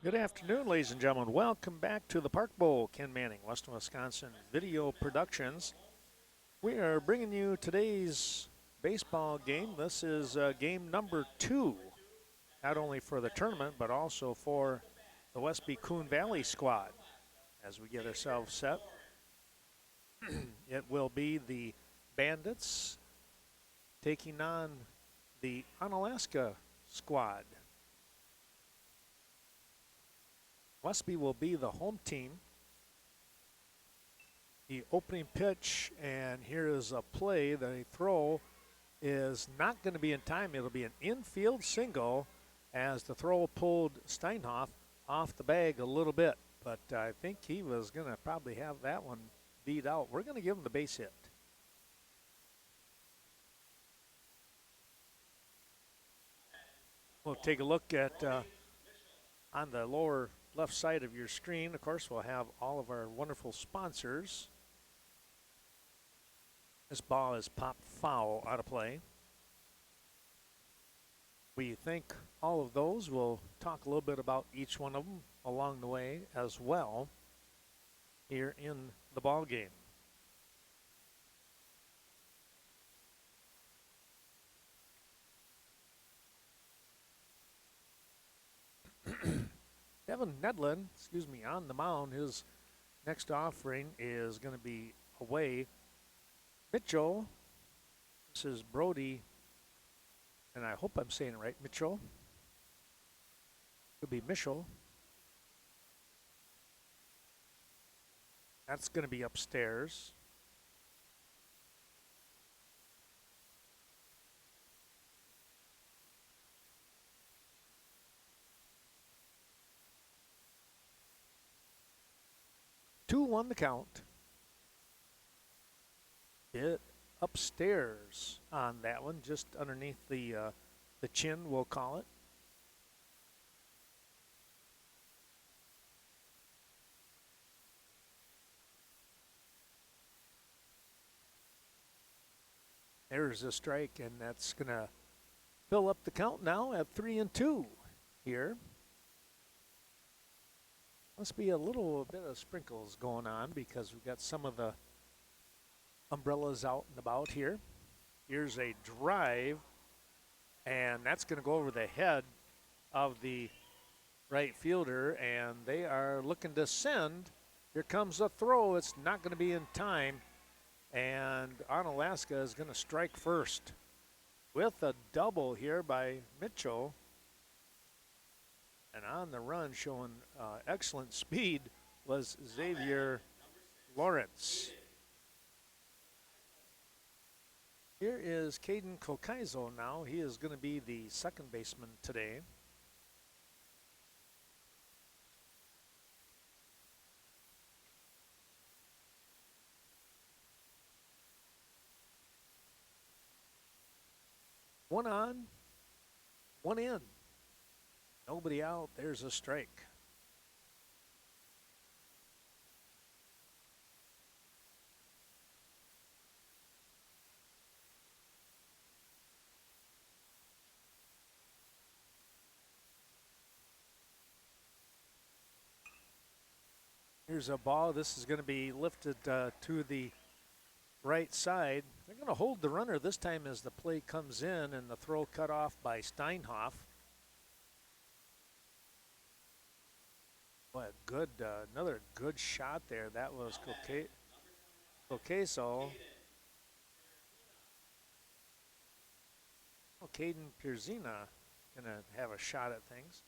Good afternoon, ladies and gentlemen. Welcome back to the Park Bowl. Ken Manning, Western Wisconsin Video Productions. We are bringing you today's baseball game. This is game number 2, not only for the tournament, but also for the Westby Coon Valley squad. As we get ourselves set, it will be the Bandits taking on the Onalaska squad. Westby will be the home team. The opening pitch, and here is a play. The throw is not going to be in time. It'll be an infield single as the throw pulled Steinhoff off the bag a little bit. But I think he was going to probably have that one beat out. We're going to give him the base hit. We'll take a look at on the lower left side of your screen. Of course, we'll have all of our wonderful sponsors. This ball is popped foul out of play. We thank all of those. We'll talk a little bit about each one of them along the way as well here in the ball game. Kevin Nedlin, on the mound. His next offering is going to be away. Mitchell, this is Brody, and I hope I'm saying it right, Mitchell. Could be Mitchell. That's going to be upstairs. Two on the count. Hit upstairs on that one, just underneath the chin, we'll call it. There's a strike, and that's going to fill up the count now at 3-2 here. Must be a little bit of sprinkles going on because we've got some of the umbrellas out and about here. Here's a drive, and that's going to go over the head of the right fielder, and they are looking to send. Here comes a throw. It's not going to be in time, and Onalaska is going to strike first with a double here by Mitchell. And on the run, showing excellent speed, was Xavier Lawrence. Here is Caden Kokaizo now. He is going to be the second baseman today. One on, one in. Nobody out. There's a strike. Here's a ball. This is going to be lifted to the right side. They're going to hold the runner this time as the play comes in, and the throw cut off by Steinhoff. What good, another good shot there. That was Kokaizo. Oh, Caden Pierzina gonna have a shot at things.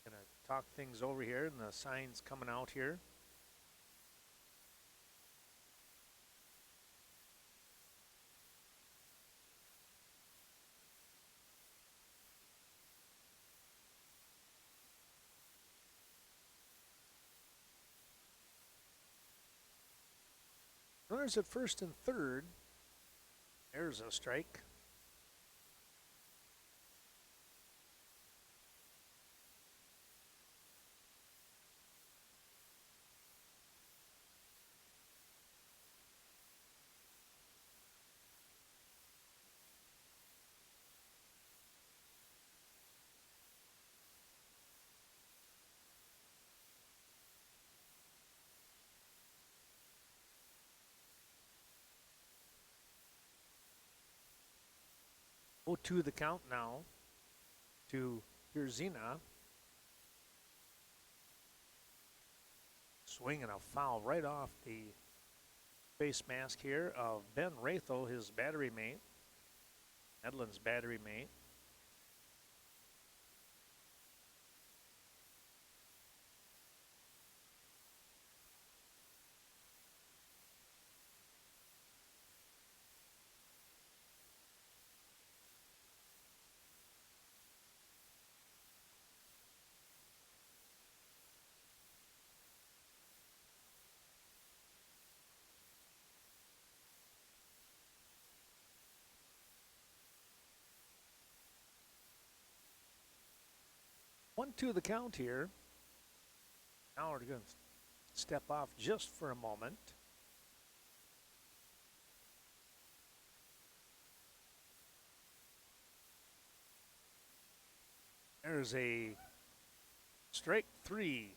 Gonna talk things over here, and the signs coming out here. Runners at first and third. There's a strike. 0-2 the count now to Pirzina. Swinging a foul right off the face mask here of Ben Ratho, his battery mate, Edlin's battery mate. One, two the count here. Now we're going to step off just for a moment. There's a strike three.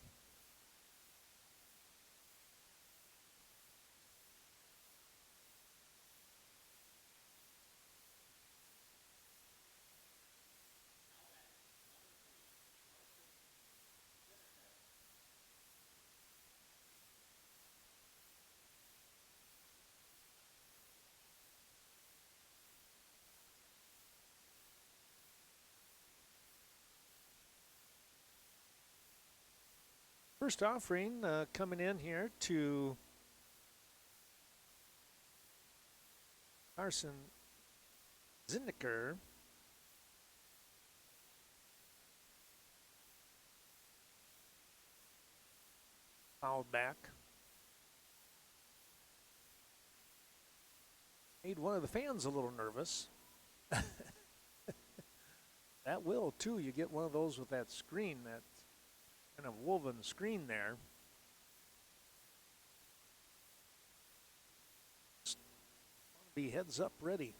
First offering coming in here to Carson Zinnicker. Fouled back. Made one of the fans a little nervous. That will too. You get one of those with that screen, that kind of woven screen there. Just want to be heads up ready.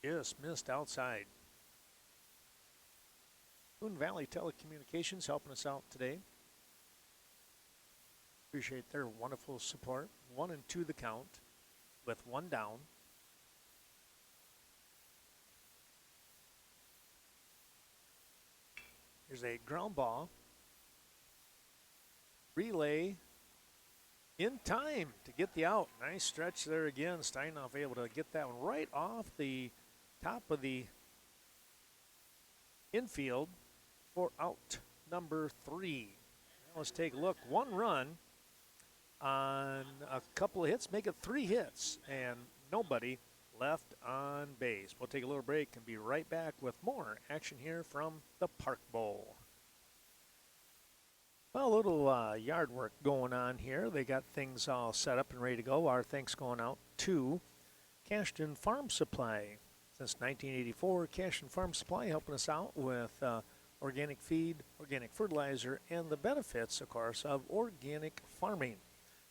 Just missed outside. Coon Valley Telecommunications helping us out today. Appreciate their wonderful support. 1-2 the count with one down. Here's a ground ball. Relay in time to get the out. Nice stretch there again. Steinhoff able to get that one right off the top of the infield for out number 3. Now let's take a look. One run on a couple of hits, make it 3 hits, and nobody left on base. We'll take a little break and be right back with more action here from the Park Bowl. Well, a little yard work going on here. They got things all set up and ready to go. Our thanks going out to Cashton Farm Supply. Since 1984, Cashton Farm Supply helping us out with organic feed, organic fertilizer, and the benefits, of course, of organic farming.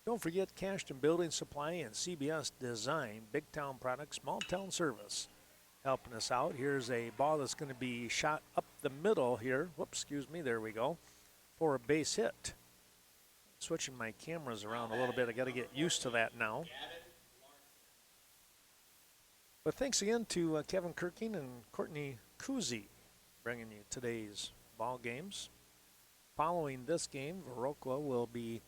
Don't forget Cashton Building Supply and CBS Design, big town product, small town service, helping us out. Here's a ball that's going to be shot up the middle here. Whoops, excuse me, there we go, for a base hit. Switching my cameras around a little bit. I got to get used to that now. But thanks again to Kevin Kirking and Courtney Kuzi bringing you today's ball games. Following this game, Viroqua will be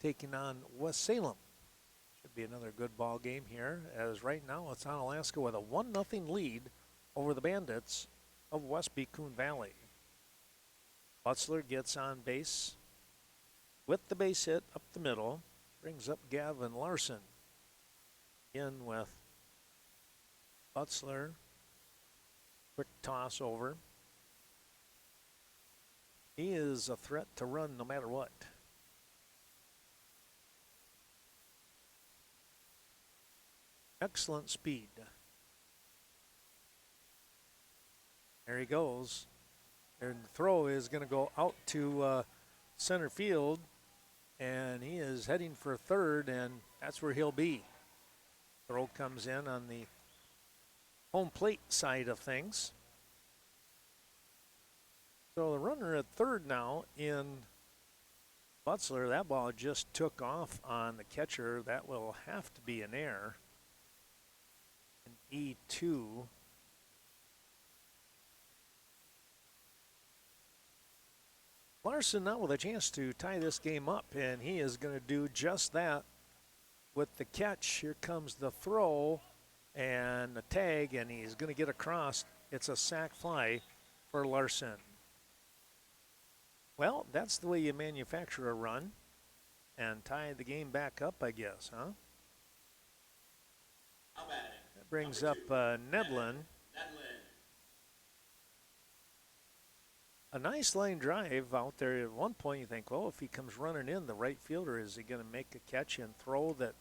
taking on West Salem. Should be another good ball game here, as right now it's Onalaska with a 1-0 lead over the Bandits of Westby Coon Valley. Butzler gets on base with the base hit up the middle, brings up Gavin Larson. In with Butzler, quick toss over. He is a threat to run no matter what. Excellent speed. There he goes. And the throw is going to go out to center field, and he is heading for third, and that's where he'll be. Throw comes in on the home plate side of things. So the runner at third now in Butzler, that ball just took off on the catcher. That will have to be an error. An E2. Larson now with a chance to tie this game up, and he is going to do just that with the catch. Here comes the throw and the tag, and he's going to get across. It's a sac fly for Larson. Well, that's the way you manufacture a run and tie the game back up, I guess, huh? That brings up Nedlin. A nice line drive out there. At one point you think, well, if he comes running in, the right fielder, is he going to make a catch and throw that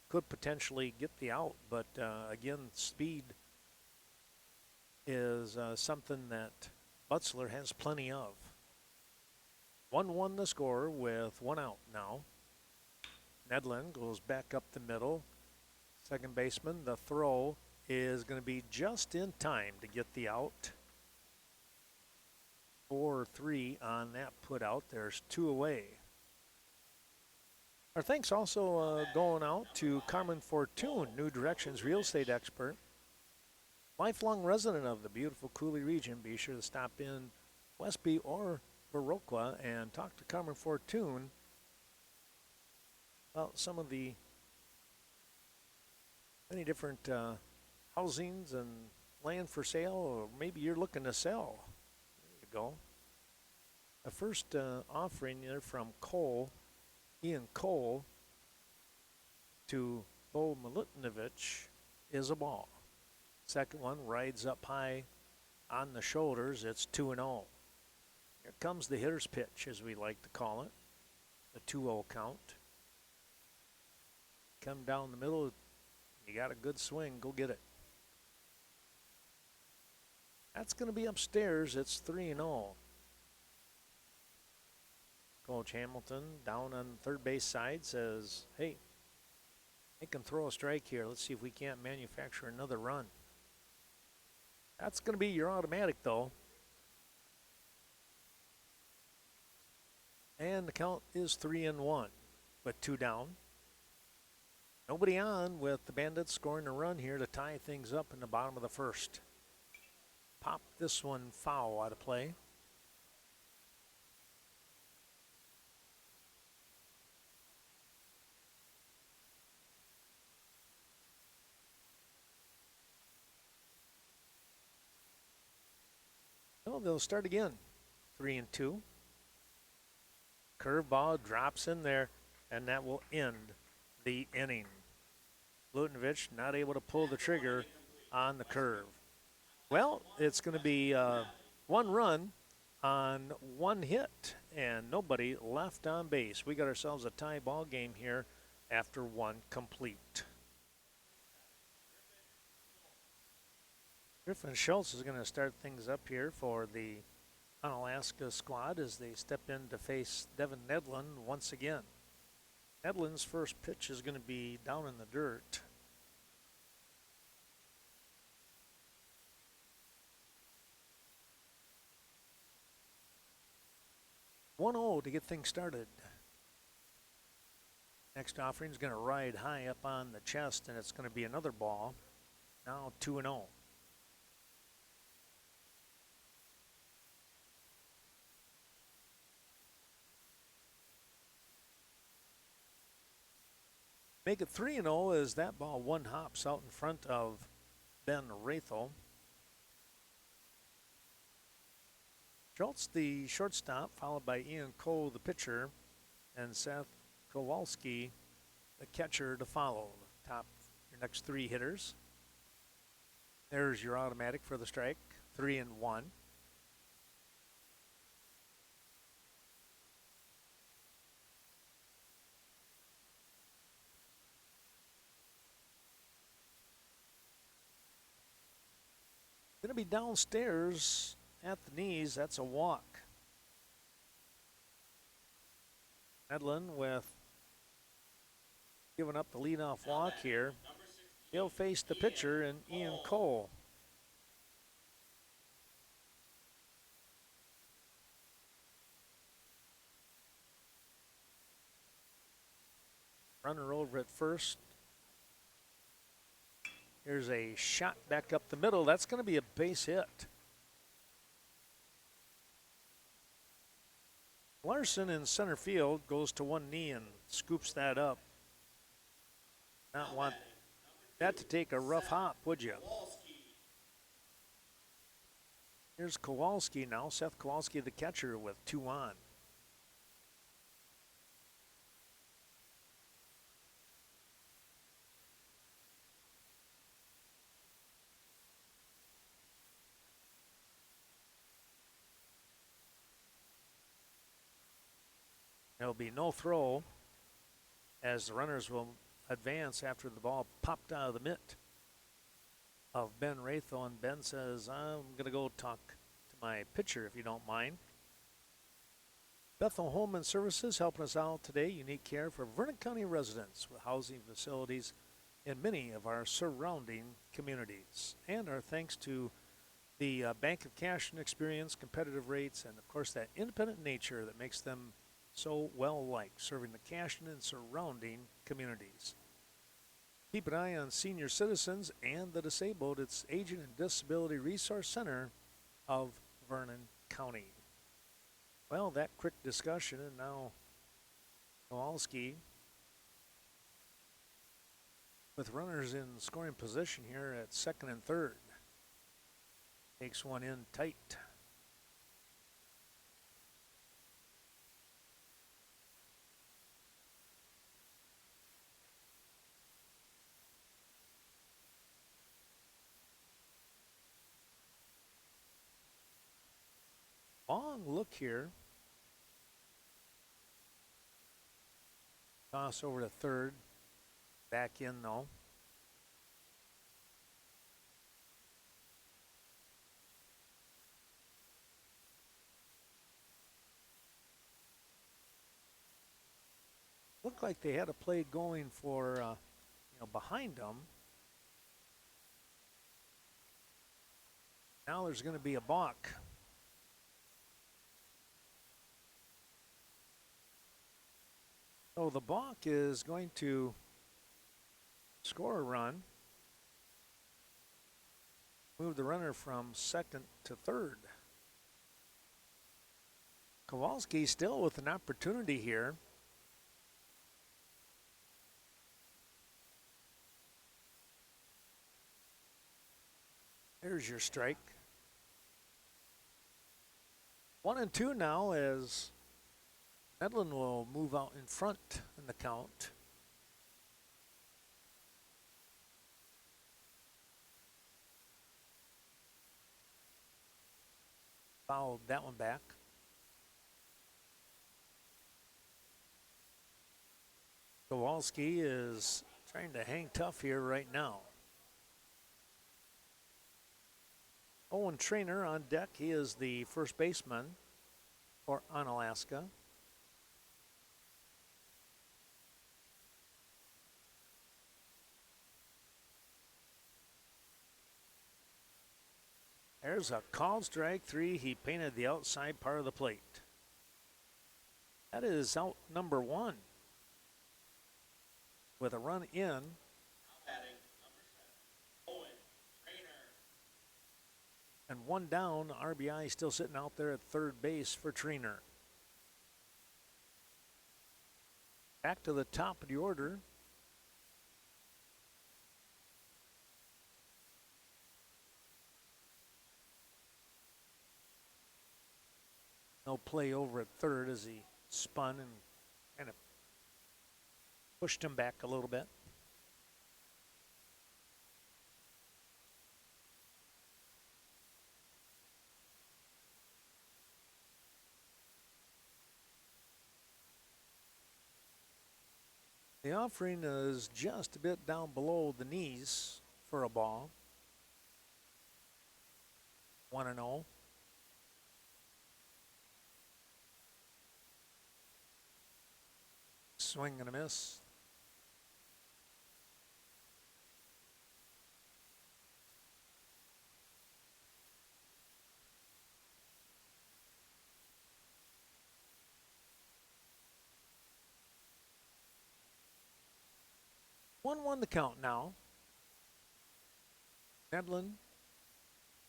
could potentially get the out? But again, speed is something that Butzler has plenty of. 1-1 the score with one out now. Nedlin goes back up the middle. Second baseman, the throw is going to be just in time to get the out. 4-3 on that put out. There's two away. Our thanks also going out to Carmen Fortune, New Directions real estate expert. Lifelong resident of the beautiful Cooley region. Be sure to stop in Westby or Viroqua and talk to Carmen Fortune about some of the many different housings and land for sale, or maybe you're looking to sell. There you go. The first offering there from Ian Cole to Bo Milutinovic is a ball. Second one rides up high on the shoulders. It's 2-0. Here comes the hitter's pitch, as we like to call it. The 2-0 count. Come down the middle. You got a good swing. Go get it. That's going to be upstairs. It's 3-0. Coach Hamilton down on third base side says, hey, they can throw a strike here. Let's see if we can't manufacture another run. That's going to be your automatic, though. And the count is 3-1, with two down. Nobody on, with the Bandits scoring a run here to tie things up in the bottom of the first. Pop this one foul out of play. Well, they'll start again. 3-2. Curveball drops in there, and that will end the inning. Milutinovic not able to pull the trigger on the curve. Well, it's going to be one run on one hit, and nobody left on base. We got ourselves a tie ball game here after one complete. Griffin Schultz is going to start things up here for the Onalaska squad as they step in to face Devin Nedlin once again. Nedlin's first pitch is going to be down in the dirt. (1-0) to get things started. Next offering is going to ride high up on the chest, and it's going to be another ball. Now 2-0. Make it 3-0 as that ball one hops out in front of Ben Rathel. Schultz, the shortstop, followed by Ian Cole, the pitcher, and Seth Kowalski, the catcher, to follow. Top your next three hitters. There's your automatic for the strike. 3-1. Going to be downstairs at the knees. That's a walk. Nedlin with giving up the leadoff walk here. He'll face the pitcher and Ian Cole. runner over at first. Here's a shot back up the middle. That's going to be a base hit. Larson in center field goes to one knee and scoops that up. Not want that to take a rough hop, would you? Here's Kowalski now. Seth Kowalski, the catcher, with 2 on. There'll be no throw as the runners will advance after the ball popped out of the mitt of Ben Ratho. And Ben says, I'm going to go talk to my pitcher if you don't mind. Bethel Home and Services helping us out today. Unique care for Vernon County residents with housing facilities in many of our surrounding communities. And our thanks to the Bank of Cash and Experience, competitive rates, and of course that independent nature that makes them so well liked, serving the Cashion and surrounding communities. Keep an eye on senior citizens and the disabled. It's Aging and Disability Resource Center of Vernon County. Well, that quick discussion, and now Kowalski with runners in scoring position here at second and third. Takes one in tight. Long look here. Toss over to third. Back in though. Looked like they had a play going for, behind them. Now there's going to be a balk. So the balk is going to score a run, move the runner from second to third. Kowalski still with an opportunity here. There's your strike. 1-2 now as Medlin will move out in front in the count. Fouled that one back. Kowalski is trying to hang tough here right now. Owen Trainer on deck. He is the first baseman for Onalaska. There's a called strike 3. He painted the outside part of the plate. That is out number 1. With a run in. Batting, number 7, Owen Trainer. And 1 down. RBI still sitting out there at third base for Trainer. Back to the top of the order. No play over at third as he spun and kind of pushed him back a little bit. The offering is just a bit down below the knees for a ball. 1-0. Swing and a miss. 1-1 the count now. Nedlin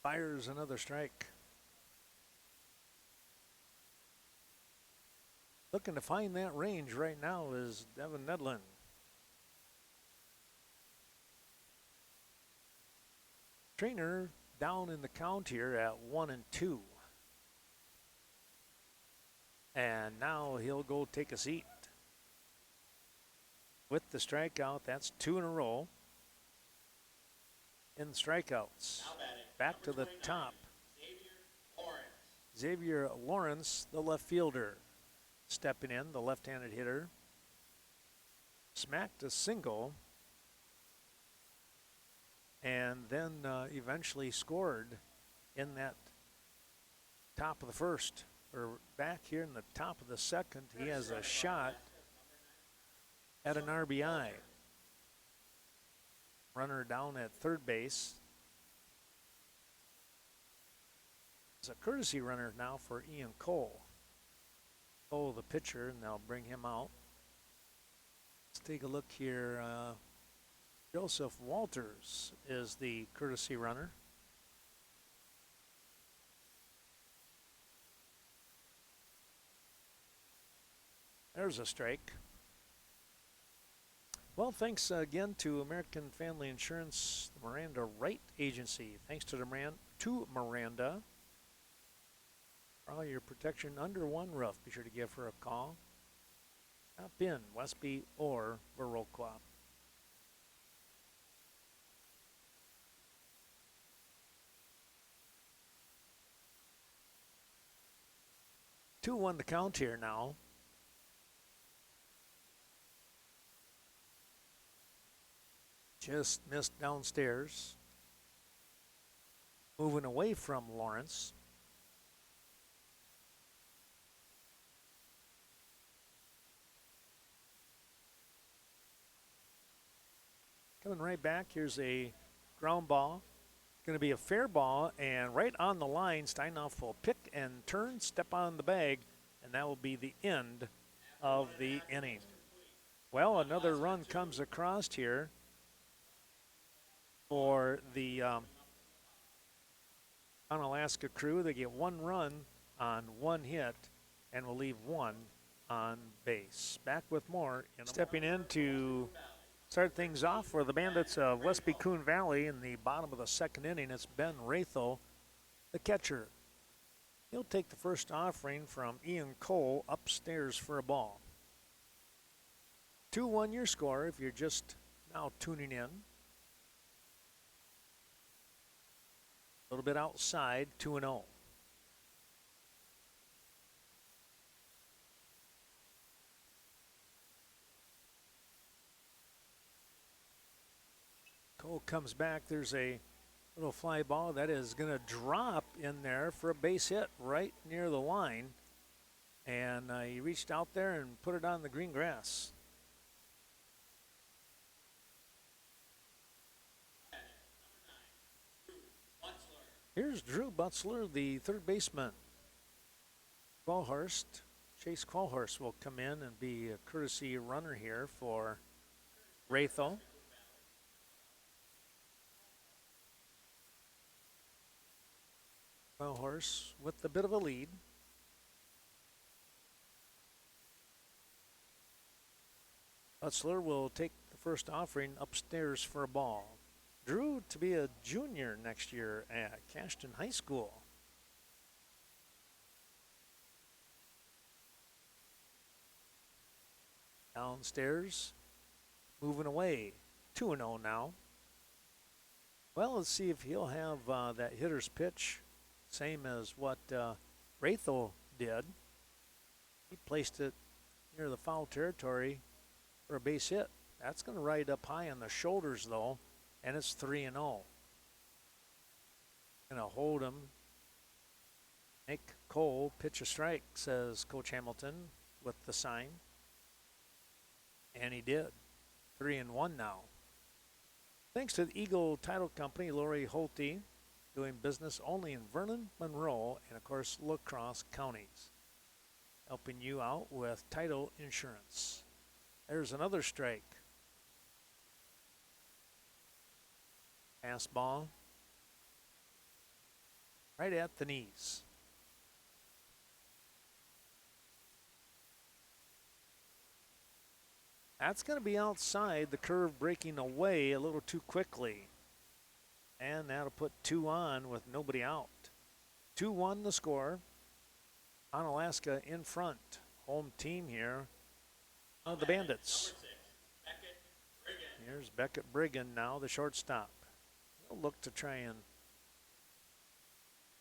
fires another strike. Looking to find that range right now is Devin Nedlin. Trainer down in the count here at 1-2. And now he'll go take a seat. With the strikeout, that's 2 in a row. In strikeouts. Back to the top. Xavier Lawrence, the left fielder, stepping in, the left-handed hitter. Smacked a single and then eventually scored in that top of the first. Or back here in the top of the second, he has a shot at an RBI. Runner down at third base. It's a courtesy runner now for Ian Cole. Cole, the pitcher, and they'll bring him out. Let's take a look here. Joseph Walters is the courtesy runner. There's a strike. Well, thanks again to American Family Insurance, the Miranda Wright Agency. Thanks to Miranda. For all your protection under one roof, be sure to give her a call. Stop in Westby or Viroqua. Two one the count here now. Just missed downstairs. Moving away from Lawrence. Coming right back, here's a ground ball. Going to be a fair ball, and right on the line, Steinhoff will pick and turn, step on the bag, and that will be the end of the inning. Well, another run comes across here for the Onalaska crew. They get one run on one hit and will leave one on base. Back with more. Stepping in to start things off for the Bandits of Westby Coon Valley in the bottom of the second inning. It's Ben Rathel, the catcher. He'll take the first offering from Ian Cole upstairs for a ball. 2-1 your score if you're just now tuning in. A little bit outside, 2-0. Cole comes back. There's a little fly ball that is going to drop in there for a base hit right near the line. And he reached out there and put it on the green grass. Here's Drew Butzler, the third baseman. Chase Qualhorst will come in and be a courtesy runner here for Rathel. Qualhorst with a bit of a lead. Butzler will take the first offering upstairs for a ball. Drew to be a junior next year at Cashton High School. Downstairs, moving away, 2-0 now. Well, let's see if he'll have that hitter's pitch, same as what Rathel did. He placed it near the foul territory for a base hit. That's going to ride up high on the shoulders, though, and it's 3-0. Going to hold him. Make Cole pitch a strike, says Coach Hamilton with the sign. And he did. 3-1 now. Thanks to the Eagle Title Company, Lori Holte, doing business only in Vernon, Monroe, and of course, La Crosse counties. Helping you out with title insurance. There's another strike. Pass ball. Right at the knees. That's going to be outside, the curve breaking away a little too quickly. And that'll put 2 on with nobody out. 2-1 the score. Onalaska in front. Home team here of the Bandits. Here's Beckett Brigham now, the shortstop. He'll look to try and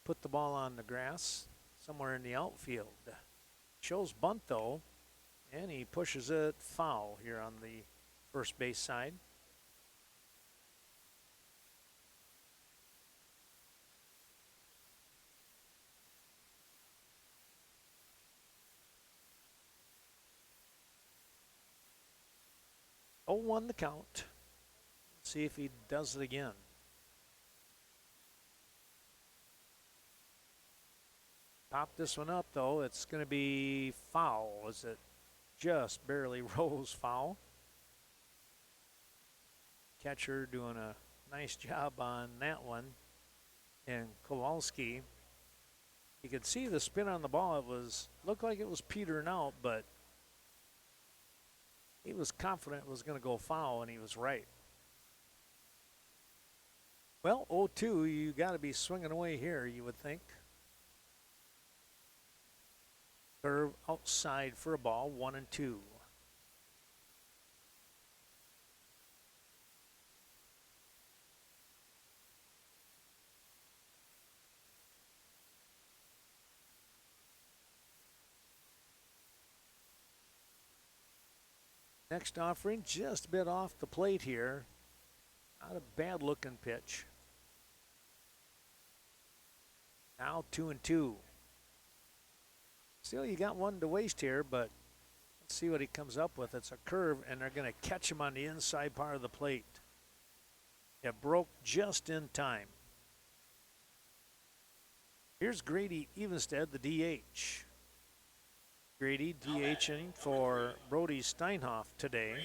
put the ball on the grass somewhere in the outfield. Shows bunt though, and he pushes it foul here on the first base side. Oh, 1 the count. Let's see if he does it again. Pop this one up though. It's going to be foul as it just barely rolls foul. Catcher doing a nice job on that one. And Kowalski, you could see the spin on the ball. It looked like it was petering out, but he was confident it was going to go foul, and he was right. Well, 0-2, you got to be swinging away here, you would think. Curve outside for a ball, 1-2. Next offering, just a bit off the plate here. Not a bad looking pitch. Now 2-2. Still, you got 1 to waste here, but let's see what he comes up with. It's a curve, and they're going to catch him on the inside part of the plate. It broke just in time. Here's Grady Evenstead, the DH. Grady DHing for Brody Steinhoff today.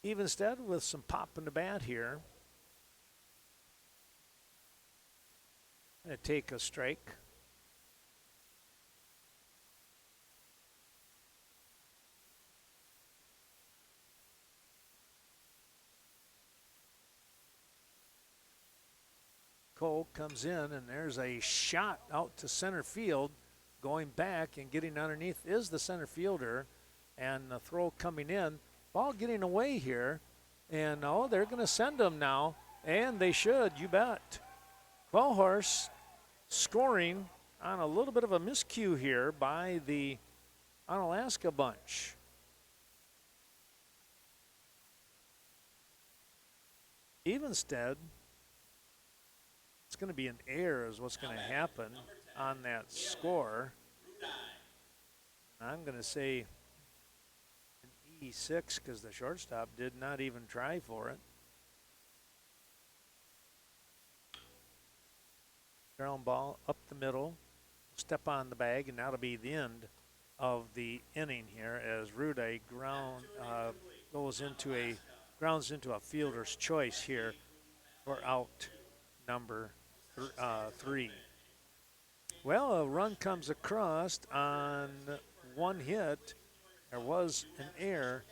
Evenstead with some pop in the bat here. Gonna take a strike. Cole comes in, and there's a shot out to center field. Going back and getting underneath is the center fielder, and the throw coming in. Ball getting away here, and oh, they're going to send him now, and they should, you bet. Quellhorst scoring on a little bit of a miscue here by the Onalaska bunch. Evenstead, it's going to be an error is what's going to happen on that score. I'm going to say an E6 because the shortstop did not even try for it. Ground ball up the middle, step on the bag, and that'll be the end of the inning here as Rude grounds into a fielder's choice here for out number 3. Well, a run comes across on 1 hit. There was an error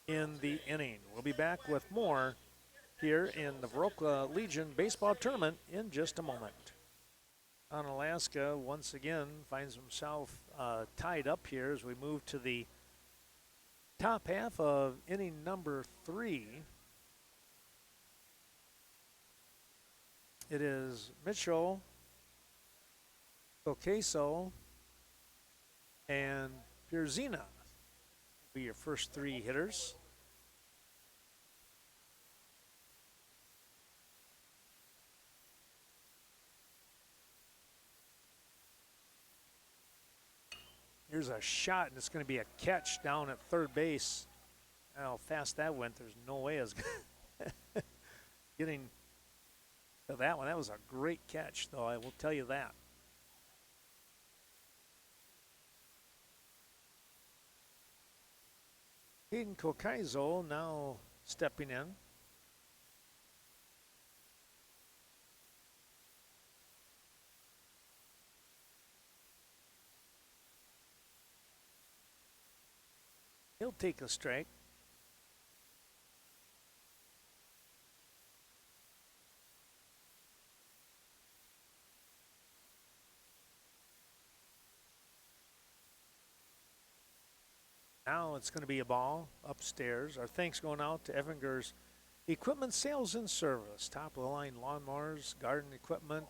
in the inning. We'll be back with more here in the Viroqua Legion Baseball Tournament in just a moment. Onalaska once again finds himself tied up here as we move to the top half of inning number 3. It is Mitchell, Cocaso, and Pierzina will be your first 3 hitters. Here's a shot, and it's going to be a catch down at third base. How fast that went, there's no way I was getting to that one. That was a great catch, though, I will tell you that. Hayden Kokaizo now stepping in. He'll take a strike. Now it's going to be a ball upstairs. Our thanks going out to Evinger's Equipment Sales and Service. Top of the line lawnmowers, garden equipment.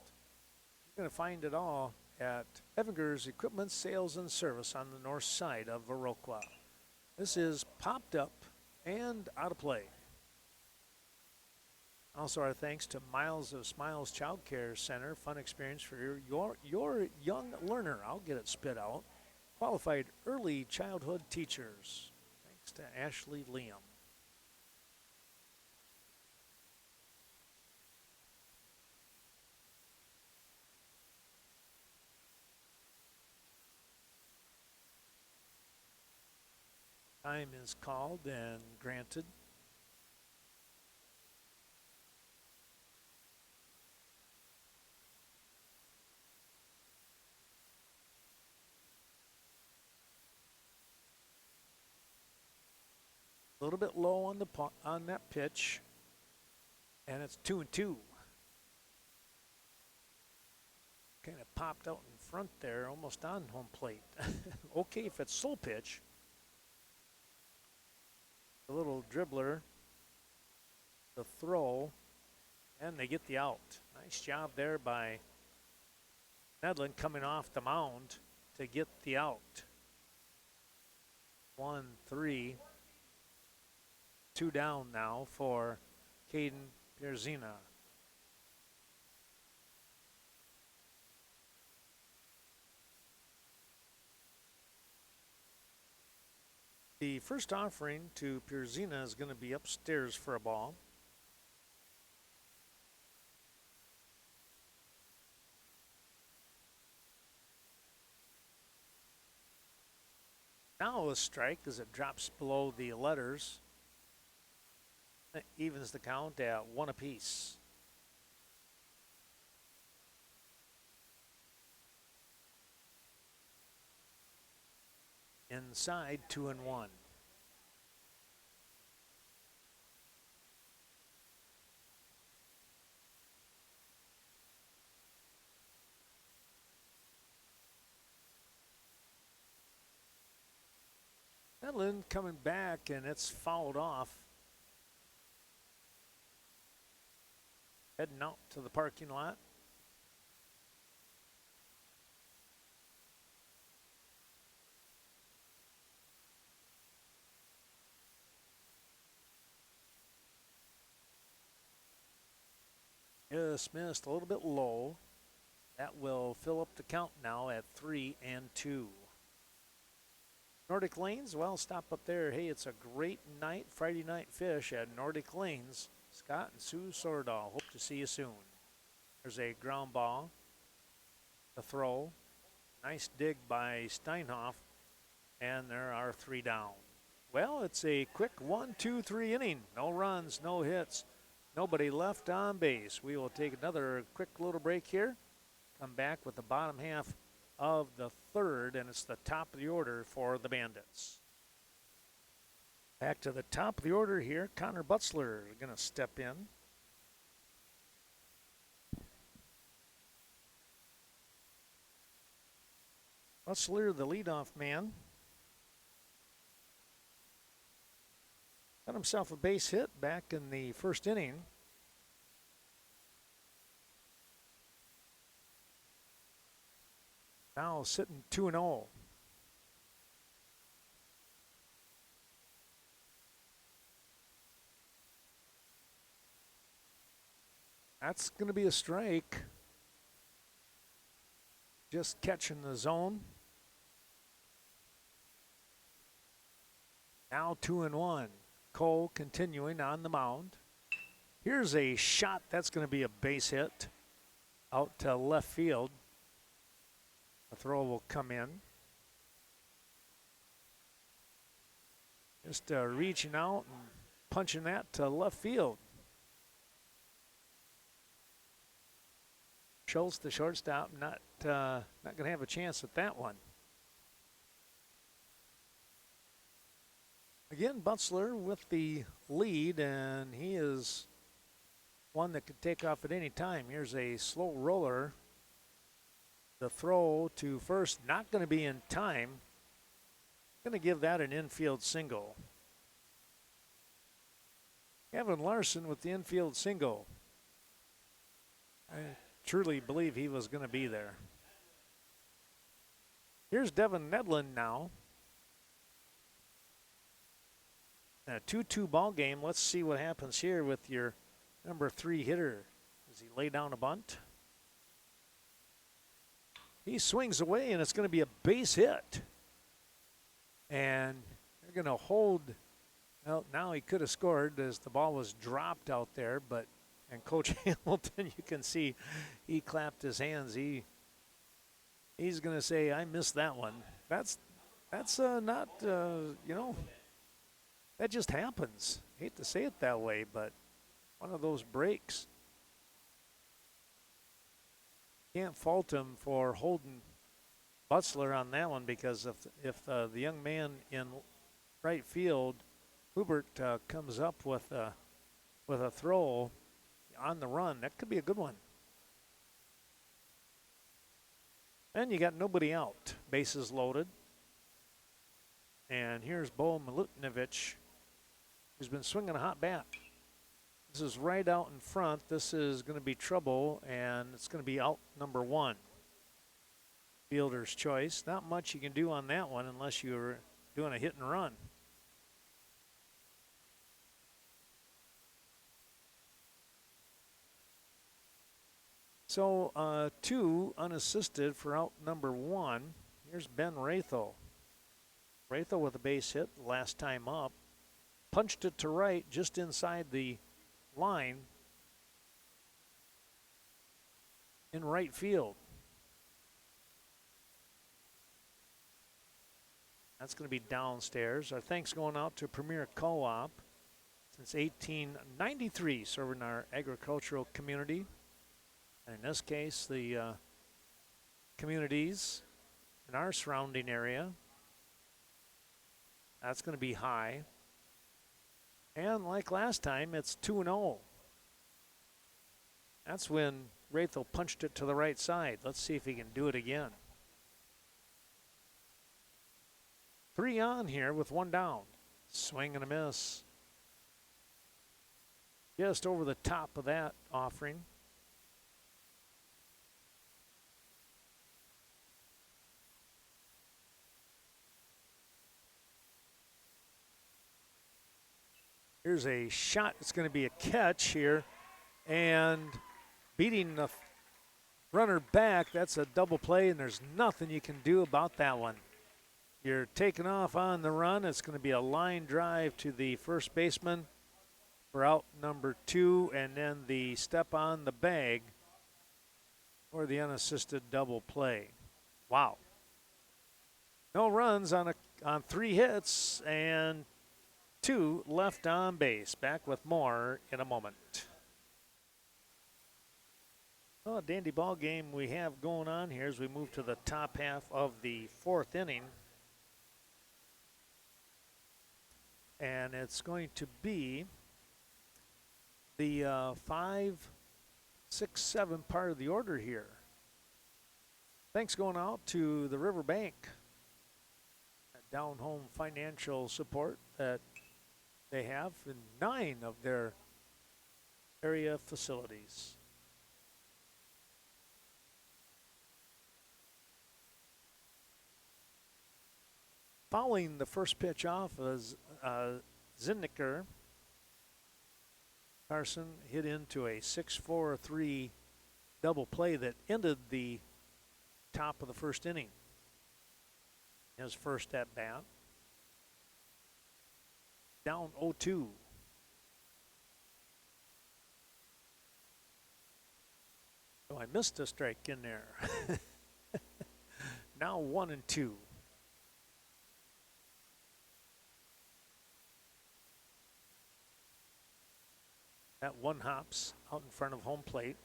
You're going to find it all at Evinger's Equipment Sales and Service on the north side of Viroqua. This is popped up and out of play. Also, our thanks to Miles of Smiles Child Care Center. Fun experience for your young learner. I'll get it spit out. Qualified early childhood teachers. Thanks to Ashley Liam. Time is called and granted. A little bit low on that pitch, and it's 2-2. Kind of popped out in front there, almost on home plate. Okay, if it's slow pitch. A little dribbler, the throw, and they get the out. Nice job there by Nedlin coming off the mound to get the out. 1-3. 2 down now for Caden Pierzina. The first offering to Pierzina is going to be upstairs for a ball. Now a strike as it drops below the letters. That evens the count at 1 apiece. Inside 2-1. Nedlin coming back, and it's fouled off. Heading out to the parking lot. Just missed a little bit low. That will fill up the count now at 3-2. Nordic Lanes, well, stop up there. Hey, it's a great night, Friday night fish at Nordic Lanes. Scott and Sue Sordahl, hope to see you soon. There's a ground ball, the throw. Nice dig by Steinhoff, and there are 3 down. Well, it's a quick 1-2-3 inning. No runs, no hits, nobody left on base. We will take another quick little break here. Come back with the bottom half of the third, and it's the top of the order for the Bandits. Back to the top of the order here. Connor Butzler going to step in. Butzler, the leadoff man. Got himself a base hit back in the first inning. Now sitting 2-0. That's going to be a strike. Just catching the zone. Now 2-1. Cole continuing on the mound. Here's a shot. That's going to be a base hit out to left field. The throw will come in. Just reaching out and punching that to left field. Schultz, the shortstop, not going to have a chance at that one. Again, Butzler with the lead, and he is one that could take off at any time. Here's a slow roller. The throw to first, not going to be in time. Going to give that an infield single. Kevin Larson with the infield single. I truly believe he was going to be there. Here's Devin Nedlin now. A 2-2 ball game. Let's see what happens here with your number 3 hitter. Does he lay down a bunt? He swings away, and it's going to be a base hit. And they're going to hold. Well, now he could have scored as the ball was dropped out there, but and Coach Hamilton, you can see he clapped his hands. He's going to say, I missed that one. That's not, you know, that just happens. Hate to say it that way, but one of those breaks. Can't fault him for holding Butzler on that one, because if the young man in right field, Hubert, comes up with a throw on the run, that could be a good one. And you got nobody out. Bases loaded. And here's Bo Milutinovic, who's been swinging a hot bat. This is right out in front. This is going to be trouble, and it's going to be out number 1. Fielder's choice. Not much you can do on that one unless you're doing a hit and run. So 2 unassisted for out number 1. Here's Ben Rathel. Rathel with a base hit last time up. Punched it to right just inside the line in right field. That's going to be downstairs. Our thanks going out to Premier Co-op. Since 1893, serving our agricultural community. And in this case, the communities in our surrounding area. That's going to be high. And like last time, it's 2-0. That's when Rathel punched it to the right side. Let's see if he can do it again. 3 on here with 1 down. Swing and a miss. Just over the top of that offering. Here's a shot. It's going to be a catch here. And beating the runner back, that's a double play, and there's nothing you can do about that one. You're taking off on the run. It's going to be a line drive to the first baseman for out number 2, and then the step on the bag for the unassisted double play. Wow. No runs on 3 hits and 2 left on base. Back with more in a moment. Well, a dandy ball game we have going on here as we move to the top half of the 4th inning. And it's going to be the 5, 6, 7 part of the order here. Thanks going out to the Riverbank. Down home financial support that they have in 9 of their area facilities. Fouling the first pitch off as Zinnicker. Carson hit into a 6-4-3 double play that ended the top of the first inning. His first at bat. Down 0-2. Oh, I missed a strike in there. Now 1-2. That one hops out in front of home plate.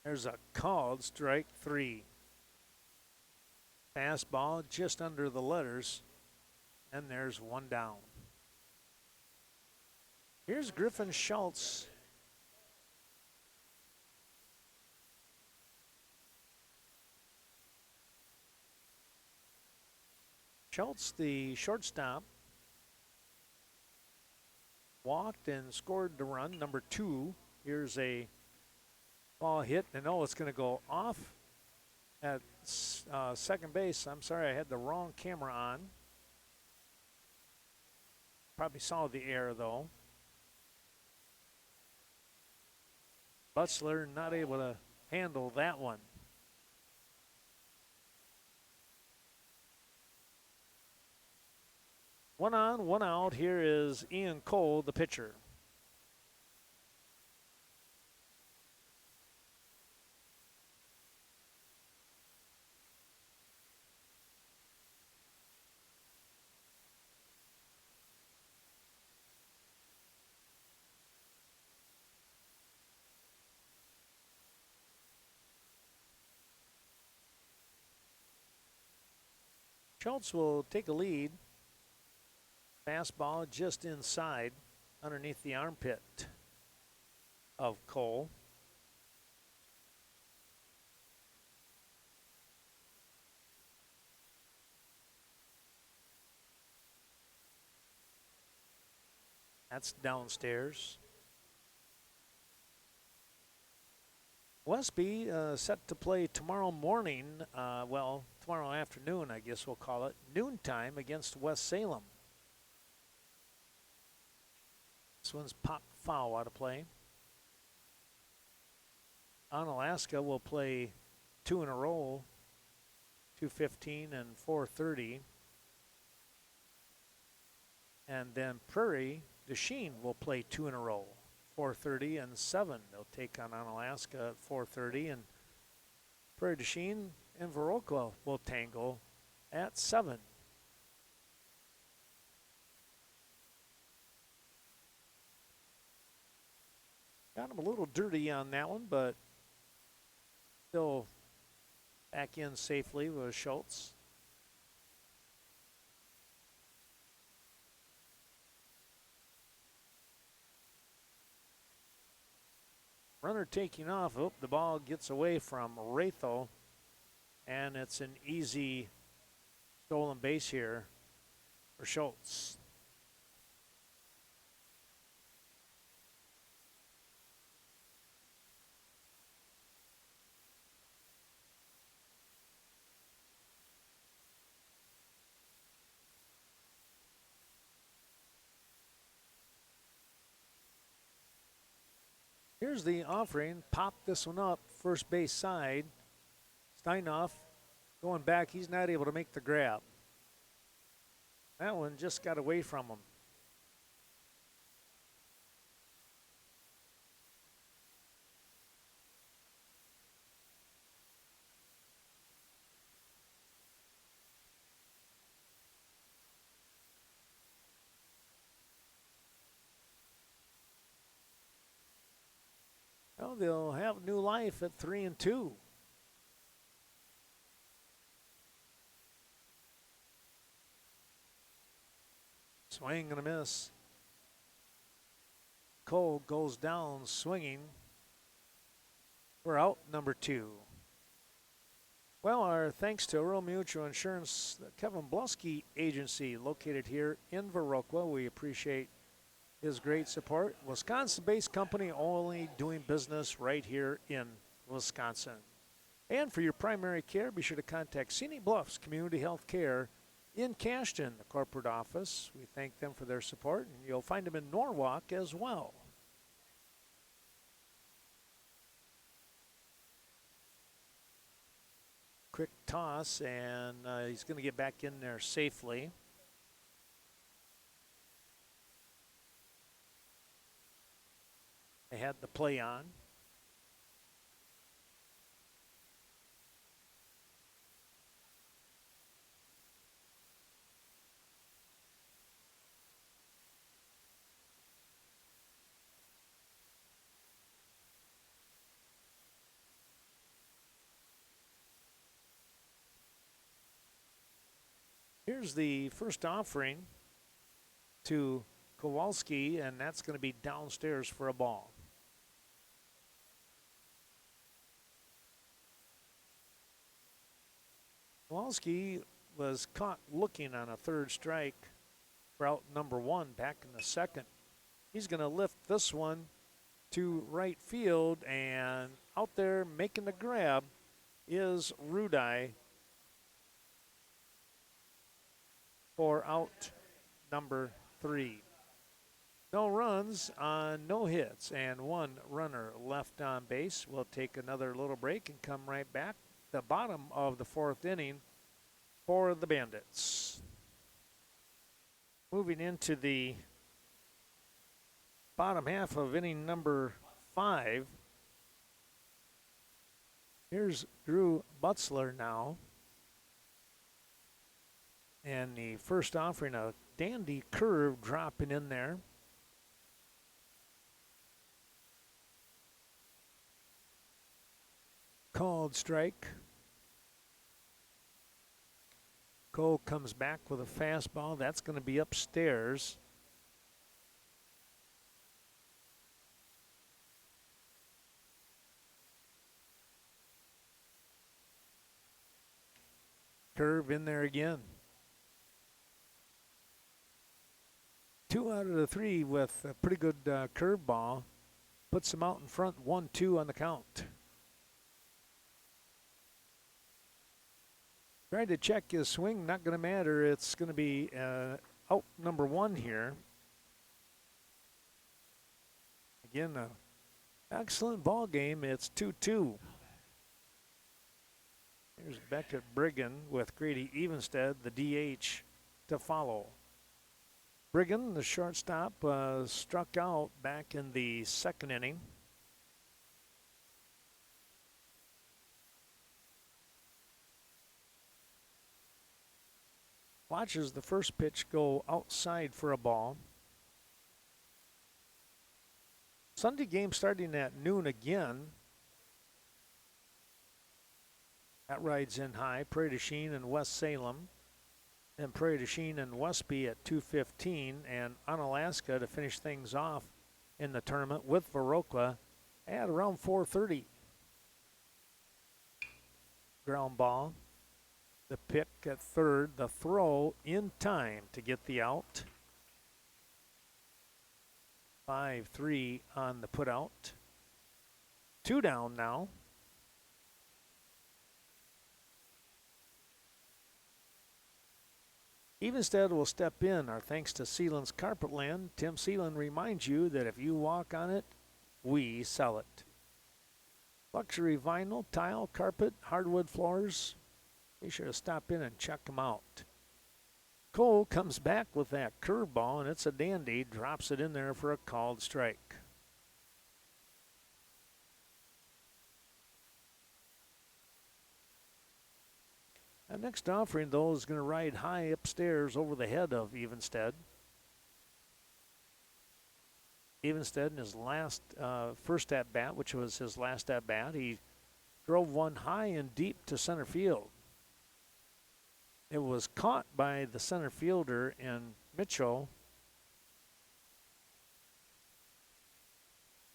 There's a called strike 3. Fastball just under the letters, and there's one down. Here's Griffin Schultz. Schultz, the shortstop, walked and scored the run, number 2. Here's a ball hit, and it's going to go off at second base. I'm sorry, I had the wrong camera on. Probably saw the error, though. Butzler not able to handle that one. One on, one out. Here is Ian Cole, the pitcher. Schultz will take a lead. Fastball just inside, underneath the armpit of Cole. That's downstairs. Westby set to play tomorrow morning, tomorrow afternoon, I guess we'll call it, noontime against West Salem. This one's popped foul out of play. Onalaska will play 2 in a row, 2:15 and 4:30. And then Prairie Desheen will play 2 in a row, 4:30 and 7. They'll take on Onalaska at 4:30, and Prairie Desheen and Viroqua will tangle at 7. Got him a little dirty on that one, but still back in safely with Schultz. Runner taking off. Oh, the ball gets away from Ratho, and it's an easy stolen base here for Schultz. Here's the offering. Pop this one up, first base side. Steinoff going back. He's not able to make the grab. That one just got away from him. Well, they'll have new life at 3-2. Swing and a miss. Cole goes down swinging. We're out, number 2. Well, our thanks to Rural Mutual Insurance, the Kevin Blusky Agency, located here in Viroqua. We appreciate his great support. Wisconsin-based company, only doing business right here in Wisconsin. And for your primary care, be sure to contact Scenic Bluffs Community Health Care in Cashton, the corporate office. We thank them for their support, and you'll find them in Norwalk as well. Quick toss, and he's going to get back in there safely. they had the play on. Here's the first offering to Kowalski, and that's going to be downstairs for a ball. Kowalski was caught looking on a third strike for out number one back in the second. He's going to lift this one to right field, and out there making the grab is Rudai for out number 3. No runs on no hits and one runner left on base. We'll take another little break and come right back. The bottom of the 4th inning for the Bandits. Moving into the bottom half of inning number 5. Here's Drew Butzler now. And the first offering, a dandy curve dropping in there. Called strike. Cole comes back with a fastball. That's going to be upstairs. Curve in there again. 2 out of the 3 with a pretty good curveball. Puts him out in front, 1-2 on the count. Trying to check his swing, not going to matter. It's going to be out number 1 here. Again, an excellent ball game. It's 2-2. Here's Beckett Brigham with Grady Evenstead, the DH, to follow. Brigham, the shortstop, struck out back in the 2nd inning. Watches the first pitch go outside for a ball. Sunday game starting at noon again. That rides in high. Prairie du Chien and West Salem. And Prairie du Chien and Westby at 2:15. And Onalaska to finish things off in the tournament with Viroqua at around 4:30. Ground ball. The pick at third, the throw in time to get the out. 5-3 on the putout. 2 down now. Evenstead will step in. Our thanks to Sealand's Carpetland. Tim Sealand reminds you that if you walk on it, we sell it. Luxury vinyl, tile, carpet, hardwood floors. Be sure to stop in and check them out. Cole comes back with that curveball, and it's a dandy. Drops it in there for a called strike. That next offering, though, is going to ride high upstairs over the head of Evenstead. Evenstead in his first at-bat, which was his last at-bat, he drove one high and deep to center field. It was caught by the center fielder in Mitchell.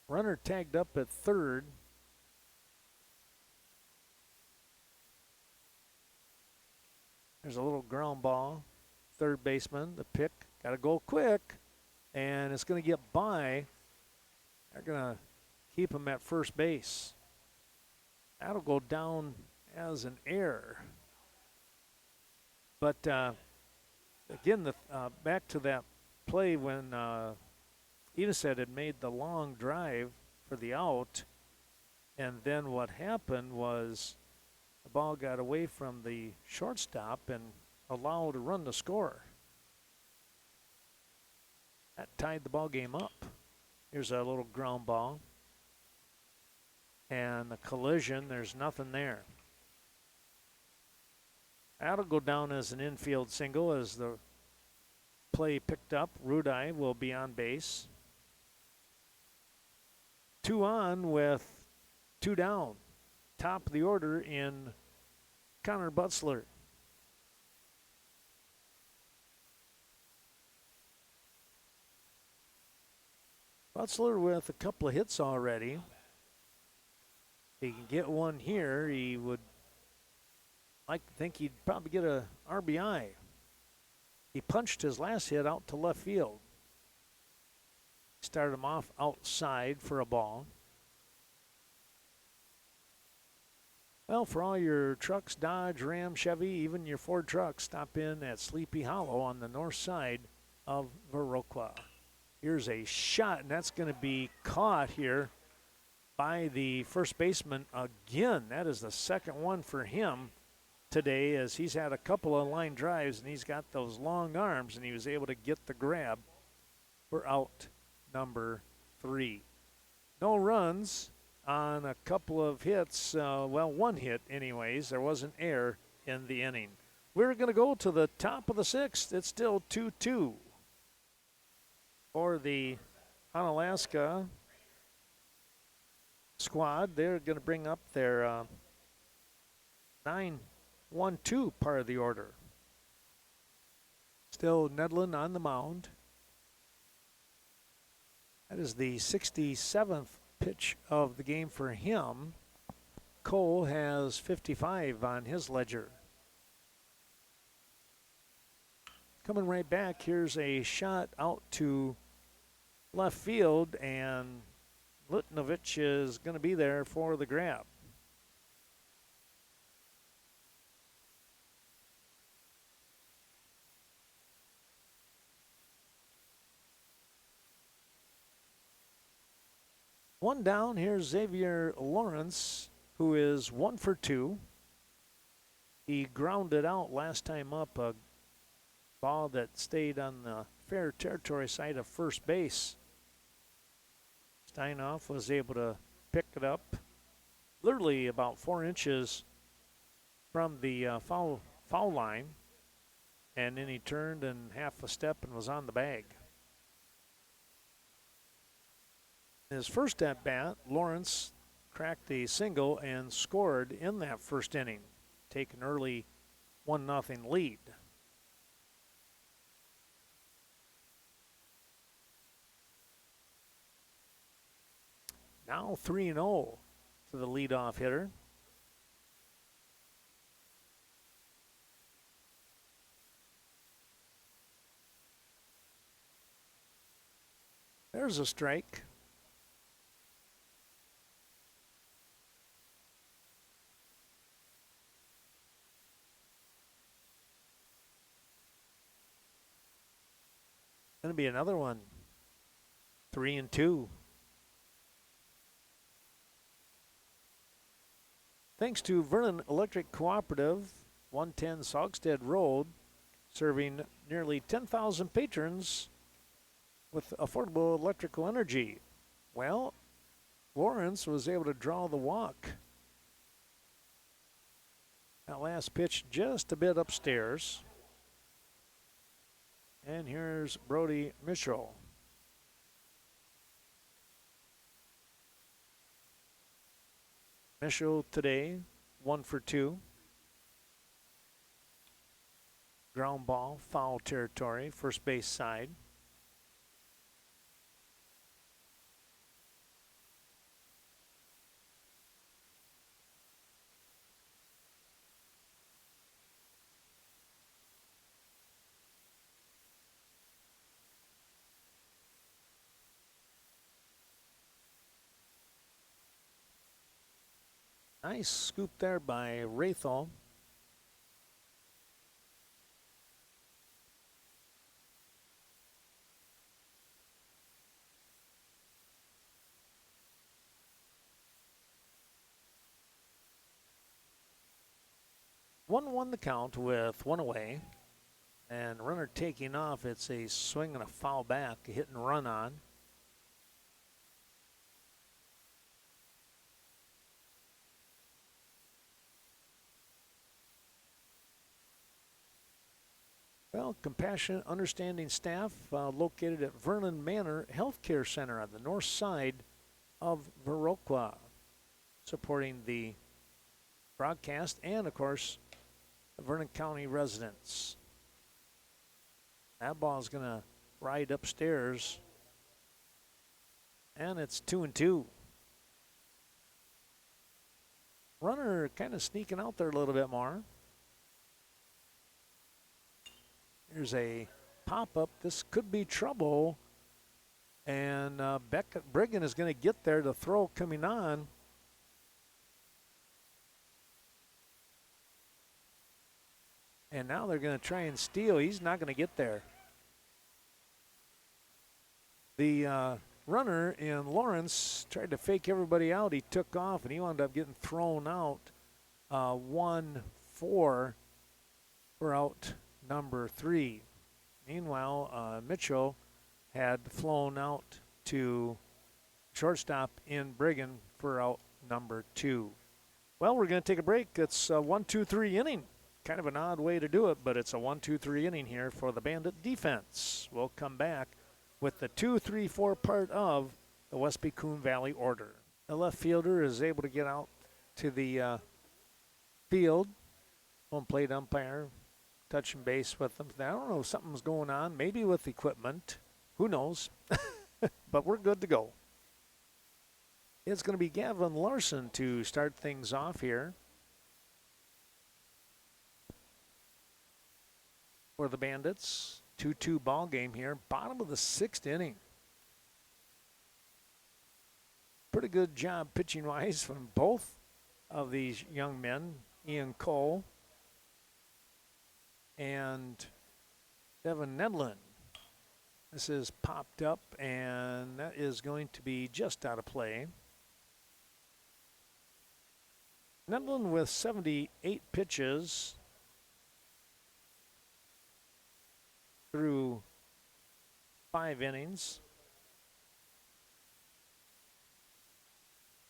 Runner tagged up at third. There's a little ground ball. Third baseman, the pick, got to go quick, and it's going to get by. They're going to keep him at first base. That'll go down as an error. But again, back to that play when Evenstead had made the long drive for the out, and then what happened was the ball got away from the shortstop and allowed a run to score. That tied the ball game up. Here's a little ground ball. And the collision, there's nothing there. That'll go down as an infield single as the play picked up. Rudai will be on base. 2 on with 2 down. Top of the order in Connor Butzler. Butzler with a couple of hits already. If he can get one here, he would like to think he'd probably get a RBI. He punched his last hit out to left field. Started him off outside for a ball. Well, for all your trucks, Dodge, Ram, Chevy, even your Ford trucks, stop in at Sleepy Hollow on the north side of Viroqua. Here's a shot, and that's going to be caught here by the first baseman again. That is the second one for him today, as he's had a couple of line drives, and he's got those long arms, and he was able to get the grab for out number 3. No runs on a couple of hits. Well, one hit anyways. There was an error in the inning. We're going to go to the top of the 6th. It's still 2-2 for the Onalaska squad. They're going to bring up their 9-1-2 part of the order. Still Nedlin on the mound. That is the 67th pitch of the game for him. Cole has 55 on his ledger. Coming right back, here's a shot out to left field, and Litnovich is going to be there for the grab. One down, here's Xavier Lawrence, who is 1 for 2. He grounded out last time up a ball that stayed on the fair territory side of first base. Steinhoff was able to pick it up literally about 4 inches from the foul line, and then he turned and half a step and was on the bag. His first at bat, Lawrence cracked a single and scored in that first inning, take an early 1-0 lead. Now 3-0 to the leadoff hitter. There's a strike. Going to be another one. 3-2. Thanks to Vernon Electric Cooperative, 110 Saugstead Road, serving nearly 10,000 patrons with affordable electrical energy. Well, Lawrence was able to draw the walk. That last pitch just a bit upstairs. And here's Brody Mitchell. Mitchell today, 1 for 2. Ground ball, foul territory, first base side. Nice scoop there by Rathel. One the count with one away. And runner taking off, it's a swing and a foul back, a hit and run on. Well, compassionate, understanding staff located at Vernon Manor Healthcare Center on the north side of Viroqua, supporting the broadcast and, of course, the Vernon County residents. That ball is going to ride upstairs, and it's 2-2. Runner kind of sneaking out there a little bit more. Here's a pop-up. This could be trouble. And Brigham is going to get there. The throw coming on. And now they're going to try and steal. He's not going to get there. The runner in Lawrence tried to fake everybody out. He took off, and he wound up getting thrown out. 1-4 for out number 3. Meanwhile, Mitchell had flown out to shortstop in Brigham for out number 2. Well, we're going to take a break. It's a 1-2-3 inning. Kind of an odd way to do it, but it's a 1-2-3 inning here for the Bandit defense. We'll come back with the 2-3-4 part of the Westby Coon Valley order. The left fielder is able to get out to the field. Home plate umpire touching base with them. I don't know if something's going on, maybe with equipment. Who knows? But we're good to go. It's going to be Gavin Larson to start things off here for the Bandits. 2-2 ball game here, bottom of the 6th inning. Pretty good job pitching-wise from both of these young men, Ian Cole and Devin Nedlin. This is popped up, and that is going to be just out of play. Nedlin with 78 pitches through 5 innings.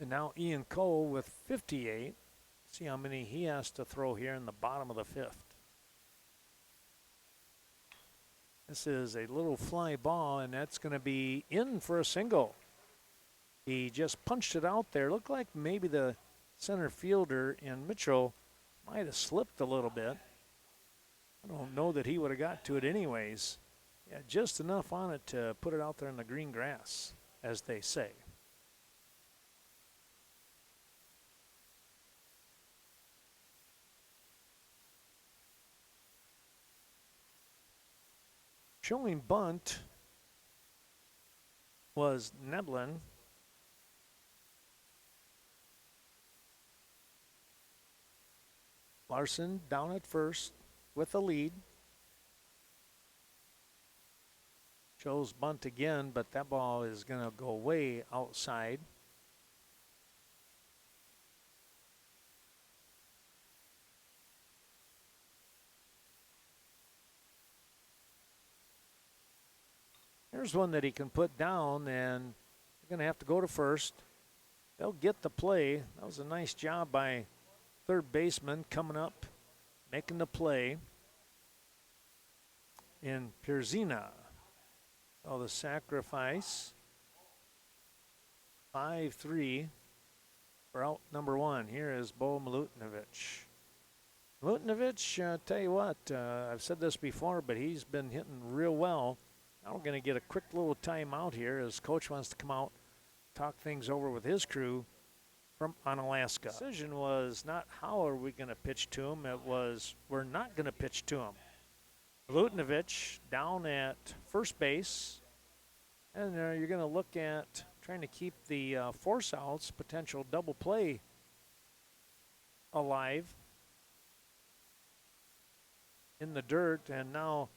And now Ian Cole with 58. See how many he has to throw here in the bottom of the 5th. This is a little fly ball, and that's going to be in for a single. He just punched it out there. Looked like maybe the center fielder in Mitchell might have slipped a little bit. I don't know that he would have got to it anyways. Yeah, just enough on it to put it out there in the green grass, as they say. Showing bunt was Nedlin. Larson down at first with the lead. Shows bunt again, but that ball is going to go way outside. Here's one that he can put down, and they're going to have to go to first. They'll get the play. That was a nice job by third baseman coming up, making the play in Pierzina. Oh, the sacrifice. 5-3 for out number 1. Here is Bo Milutinovic. Milutinovic, tell you what, I've said this before, but he's been hitting real well. Now we're going to get a quick little timeout here as coach wants to come out, talk things over with his crew from Onalaska. The decision was not how are we going to pitch to him, it was we're not going to pitch to him. Milutinovic down at first base, and you're going to look at trying to keep the force outs, potential double play alive in the dirt, and now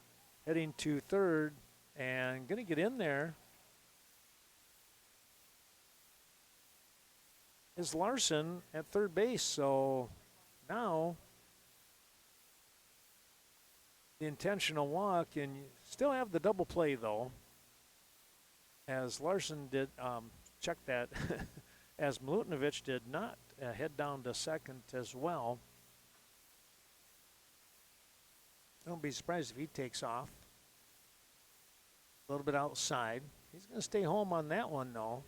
heading to third and going to get in there is Larson at third base. So now the intentional walk, and you still have the double play though, as Larson did check that as Milutinovic did not head down to second as well. Don't be surprised if he takes off. A little bit outside. He's going to stay home on that one, though.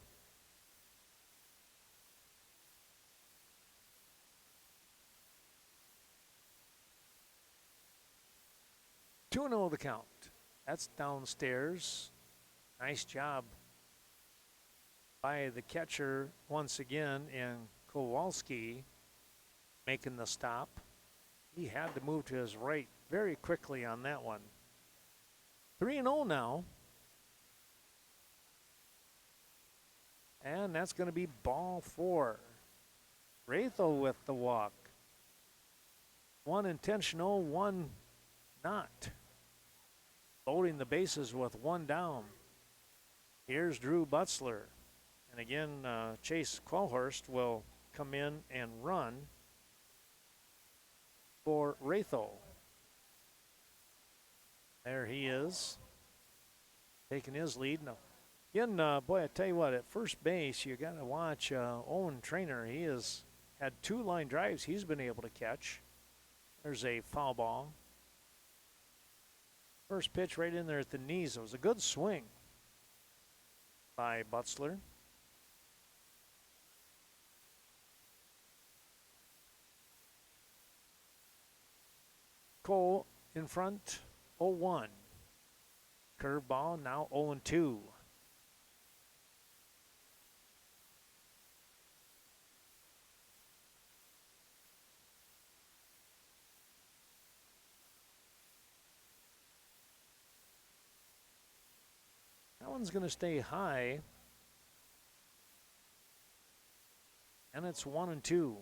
2-0 the count. That's downstairs. Nice job by the catcher once again in Kowalski making the stop. He had to move to his right very quickly on that one. 3-0 now. And that's going to be ball 4. Rathel with the walk. One intentional, one not. Loading the bases with one down. Here's Drew Butzler. And again, Chase Qualhorst will come in and run for Rathel. There he is, taking his lead. Now, again, boy, I tell you what, at first base, you got to watch Owen Trainer. He has had 2 line drives he's been able to catch. There's a foul ball. First pitch right in there at the knees. It was a good swing by Butzler. Cole in front, 0-1. Curveball, now 0-2. That one's going to stay high. And it's 1-2.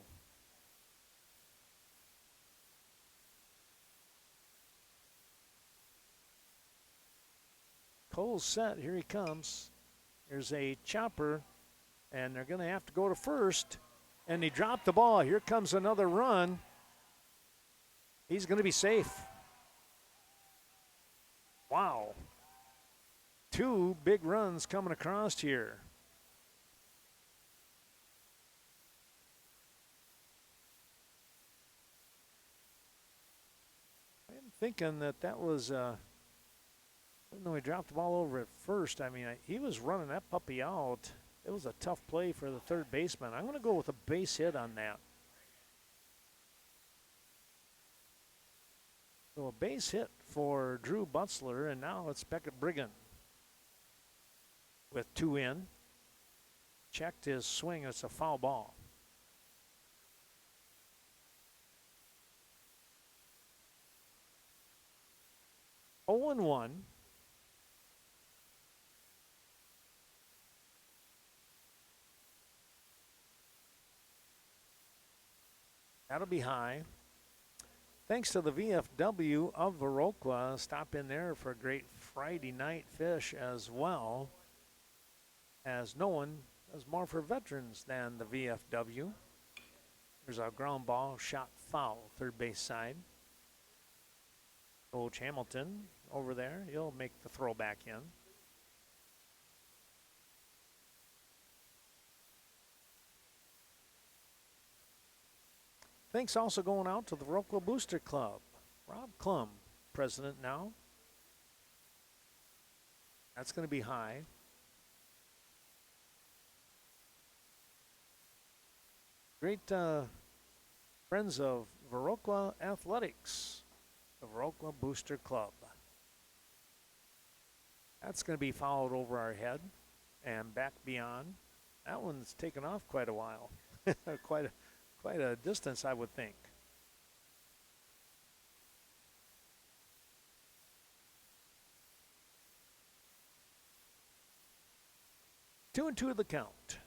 Cole's set. Here he comes. There's a chopper, and they're going to have to go to first. And he dropped the ball. Here comes another run. He's going to be safe. Wow. 2 big runs coming across here. I'm thinking that was, even though he dropped the ball over at first, I mean, he was running that puppy out. It was a tough play for the third baseman. I'm going to go with a base hit on that. So a base hit for Drew Butzler, and now it's Beckett Brigham with 2 in. Checked his swing. It's a foul ball. Oh and 1. That'll be high. Thanks to the VFW of Viroqua. Stop in there for a great Friday night fish as well, as no one does more for veterans than the VFW. There's a ground ball shot foul, third base side. Coach Hamilton over there. He'll make the throw back in. Thanks also going out to the Viroqua Booster Club. Rob Klum, president now. That's going to be high. Great friends of Viroqua Athletics, the Viroqua Booster Club. That's going to be fouled over our head and back beyond. That one's taken off quite a while. Quite a distance, I would think. Two and 2 of the count.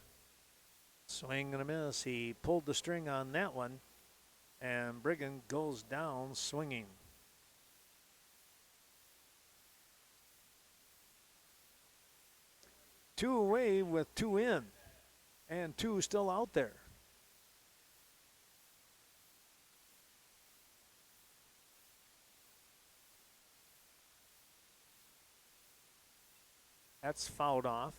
Swing and a miss. He pulled the string on that one, and Brigham goes down swinging. Two away with 2 in, and 2 still out there. That's fouled off.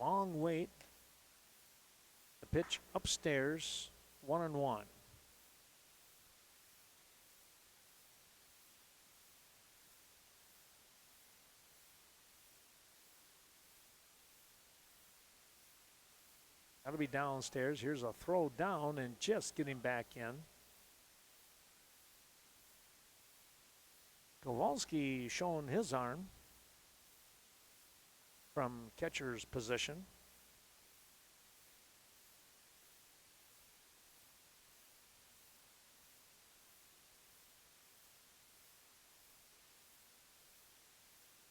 long wait. The pitch upstairs, 1-1. That'll be downstairs. Here's a throw down and just getting back in. Kowalski showing his arm from catcher's position.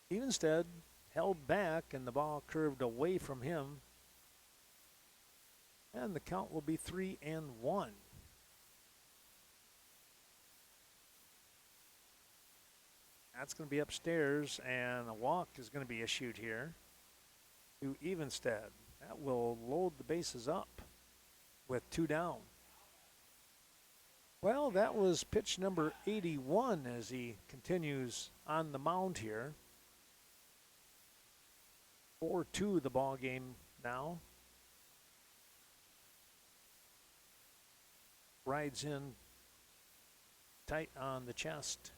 Evenstead held back and the ball curved away from him. And the count will be 3-1. That's going to be upstairs, and a walk is going to be issued here to Evenstead. That will load the bases up with 2 down. Well, that was pitch number 81 as he continues on the mound here. 4-2 the ball game now. Rides in tight on the chest.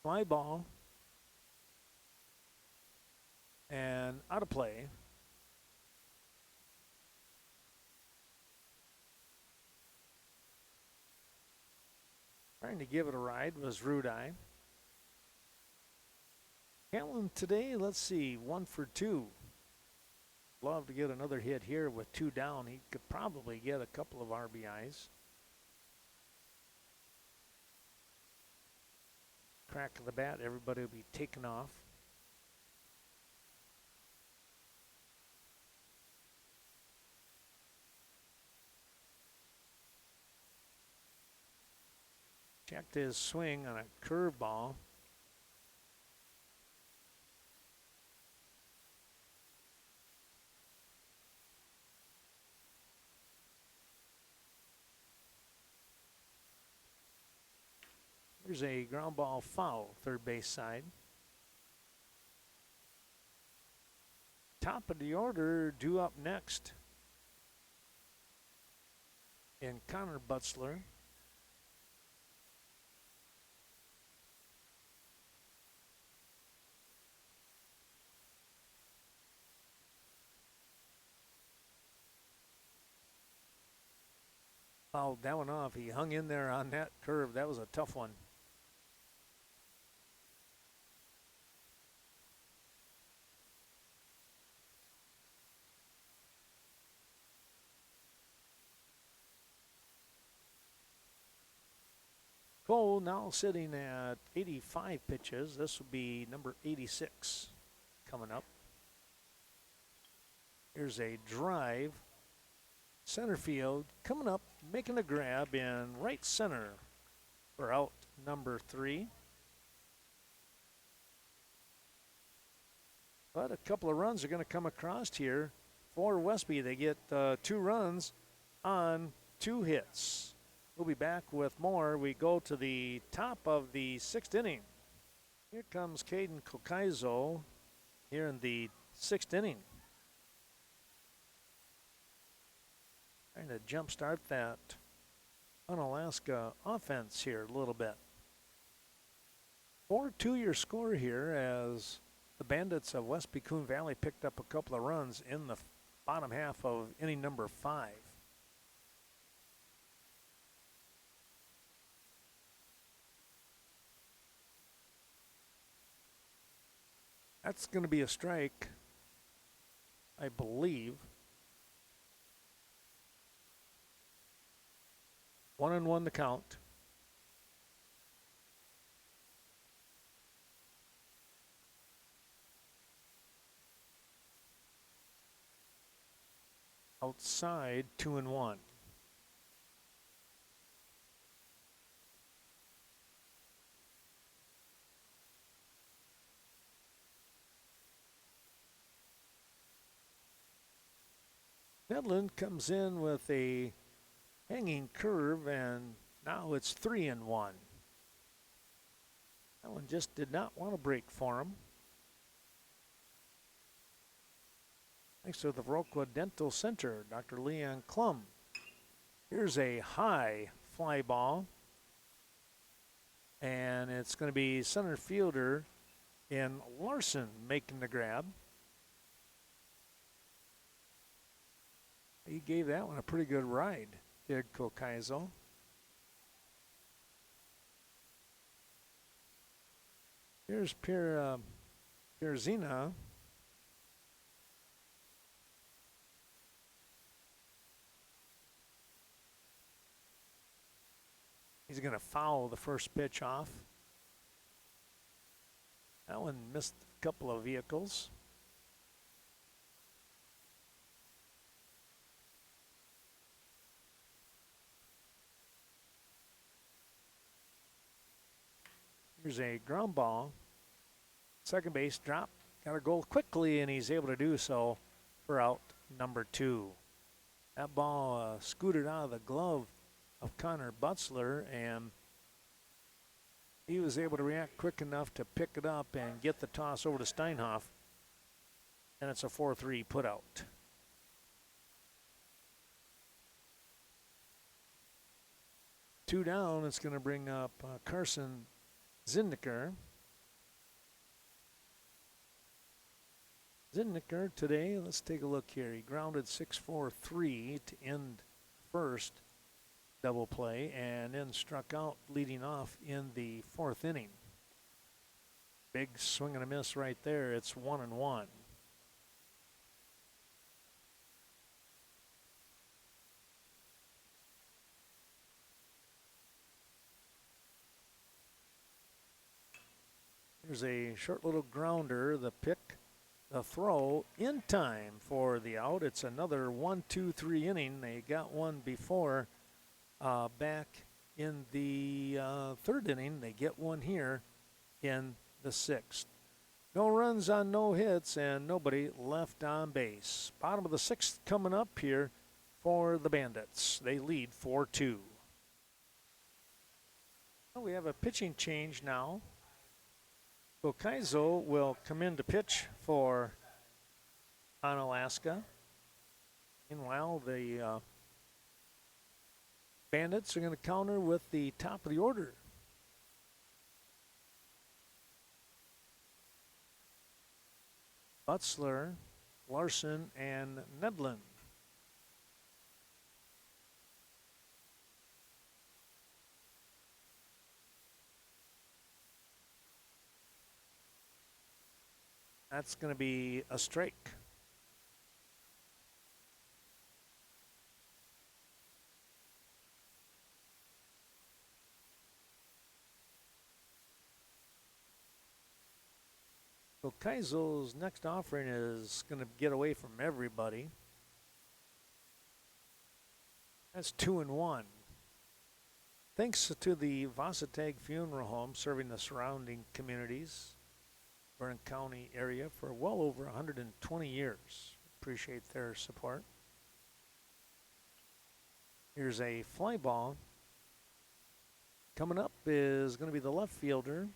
Fly ball. And out of play. Trying to give it a ride was Rudai. Cantlin today, let's see, 1 for 2. Love to get another hit here with 2 down. He could probably get a couple of RBIs. Crack of the bat, everybody will be taken off. Checked his swing on a curveball. Here's a ground ball foul, third base side. Top of the order due up next in Connor Butzler. Fouled that one off. He hung in there on that curve. That was a tough one. Cole now sitting at 85 pitches. This will be number 86 coming up. Here's a drive. Center field coming up, making a grab in right center for out number 3. But a couple of runs are going to come across here for Westby. They get 2 runs on 2 hits. We'll be back with more. We go to the top of the 6th inning. Here comes Caden Kokaizo here in the 6th inning. Trying to jumpstart that Onalaska offense here a little bit. 4-2 your score here as the Bandits of Westby Coon Valley picked up a couple of runs in the bottom half of inning number 5. That's going to be a strike, I believe. 1-1 the count. Outside, 2-1. Nedlund comes in with a hanging curve and Now it's 3-1. That one just did not want to break for him. Thanks to the Viroqua Dental Center, Dr. Leon Klum. Here's a high fly ball. And it's going to be center fielder in Larson making the grab. He gave that one a pretty good ride, did Kokaizo. Here's Pierzina. He's going to foul the first pitch off. That one missed a couple of vehicles. Here's a ground ball. Second base drop. Got to go quickly, and he's able to do so for out number 2. That ball scooted out of the glove of Connor Butzler, and he was able to react quick enough to pick it up and get the toss over to Steinhoff. And it's a 4-3 put out. Two down, it's going to bring up Carson Zindnicker. Zindnicker today, let's take a look here. He grounded 6-4-3 to end first double play and then struck out leading off in the 4th inning. Big swing and a miss right there. It's 1-1. Here's a short little grounder, the pick, the throw in time for the out. It's another 1-2-3 inning. They got one before back in the 3rd inning. They get one here in the 6th. No runs on no hits and nobody left on base. Bottom of the 6th coming up here for the Bandits. They lead 4-2. Well, we have a pitching change now. Kokaizo will come in to pitch for Onalaska. Meanwhile, the Bandits are going to counter with the top of the order. Butzler, Larson, and Nedlin. That's going to be a strike. So Kaizo's next offering is going to get away from everybody. That's 2-1. Thanks to the Vasatag Funeral Home serving the surrounding communities, Vernon County area for well over 120 years. Appreciate their support. Here's a fly ball. Coming up is going to be the left fielder.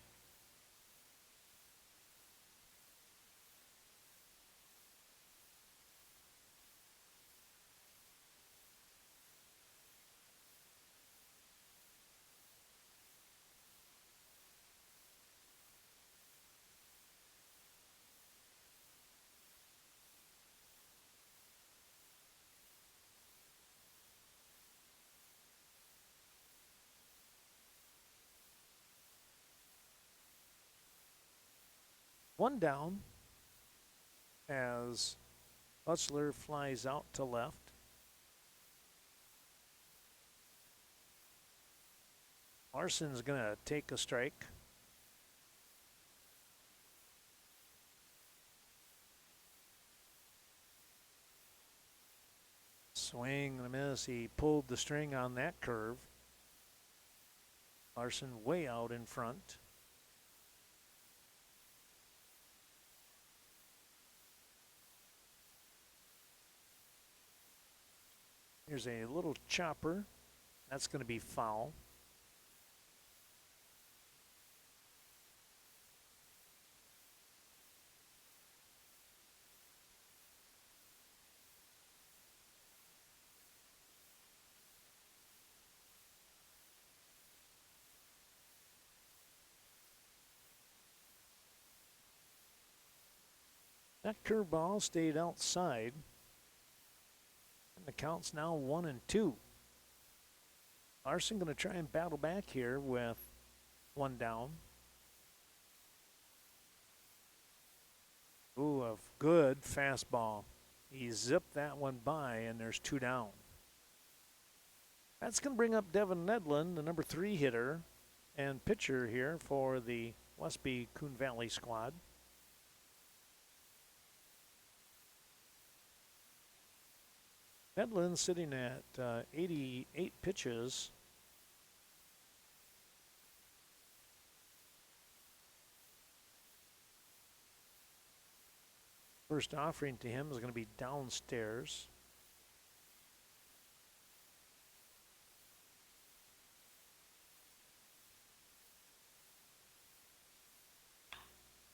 One down as Butzler flies out to left. Larson's going to take a strike. Swing and a miss. He pulled the string on that curve. Larson way out in front. Here's a little chopper. That's going to be foul. That curveball stayed outside. And the count's now 1-2. Larson going to try and battle back here with one down. Ooh, a good fastball. He zipped that one by, and there's two down. That's going to bring up Devin Nedlin, the number 3 hitter and pitcher here for the Westby Coon Valley squad. Nedlin sitting at 88 pitches. First offering to him is going to be downstairs.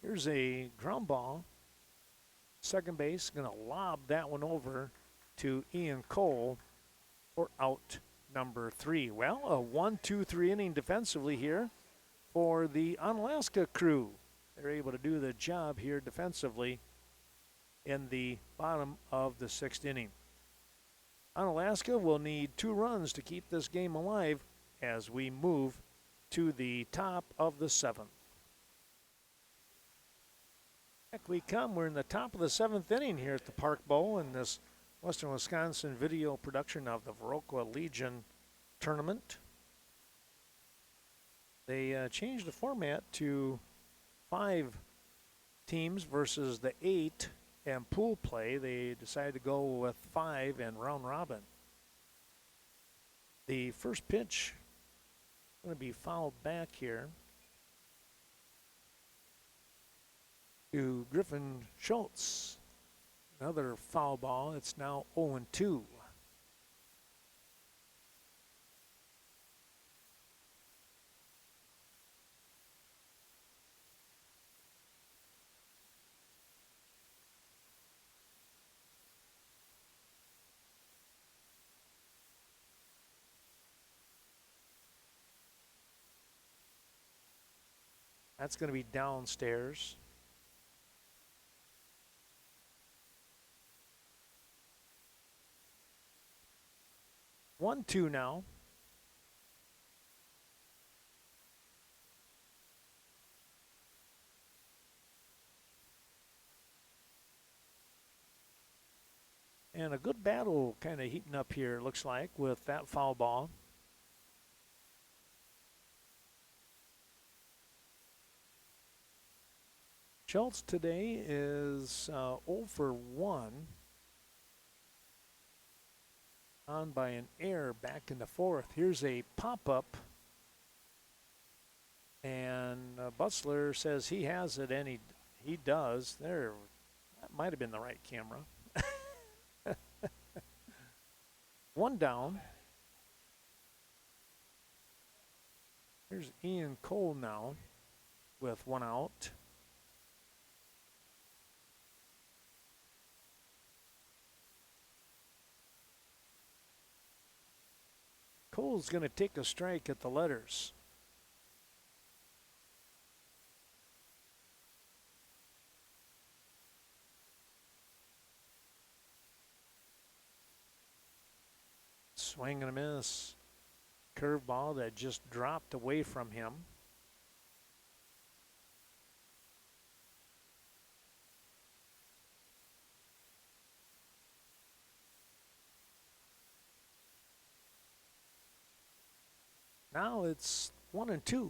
Here's a ground ball. Second base going to lob that one over to Ian Cole for out number 3. Well, a 1-2-3 inning defensively here for the Onalaska crew. They're able to do the job here defensively in the bottom of the 6th inning. Onalaska will need 2 runs to keep this game alive as we move to the top of the 7th. Back we come. We're in the top of the 7th inning here at the Park Bowl in this Western Wisconsin video production of the Viroqua Legion tournament. They changed the format to 5 teams versus the 8 and pool play. They decided to go with 5 and round robin. The first pitch going to be fouled back here to Griffin Schultz. Another foul ball. It's now 0-2. That's going to be downstairs. One, two now. And a good battle kind of heating up here, it looks like, with that foul ball. Schultz today is 0 for 1. On by an error back in the 4th. Here's a pop-up. And Butzler says he has it, and he does. There, that might have been the right camera. One down. Here's Ian Cole now with one out. Cole's going to take a strike at the letters. Swing and a miss. Curveball that just dropped away from him. Now it's 1-2.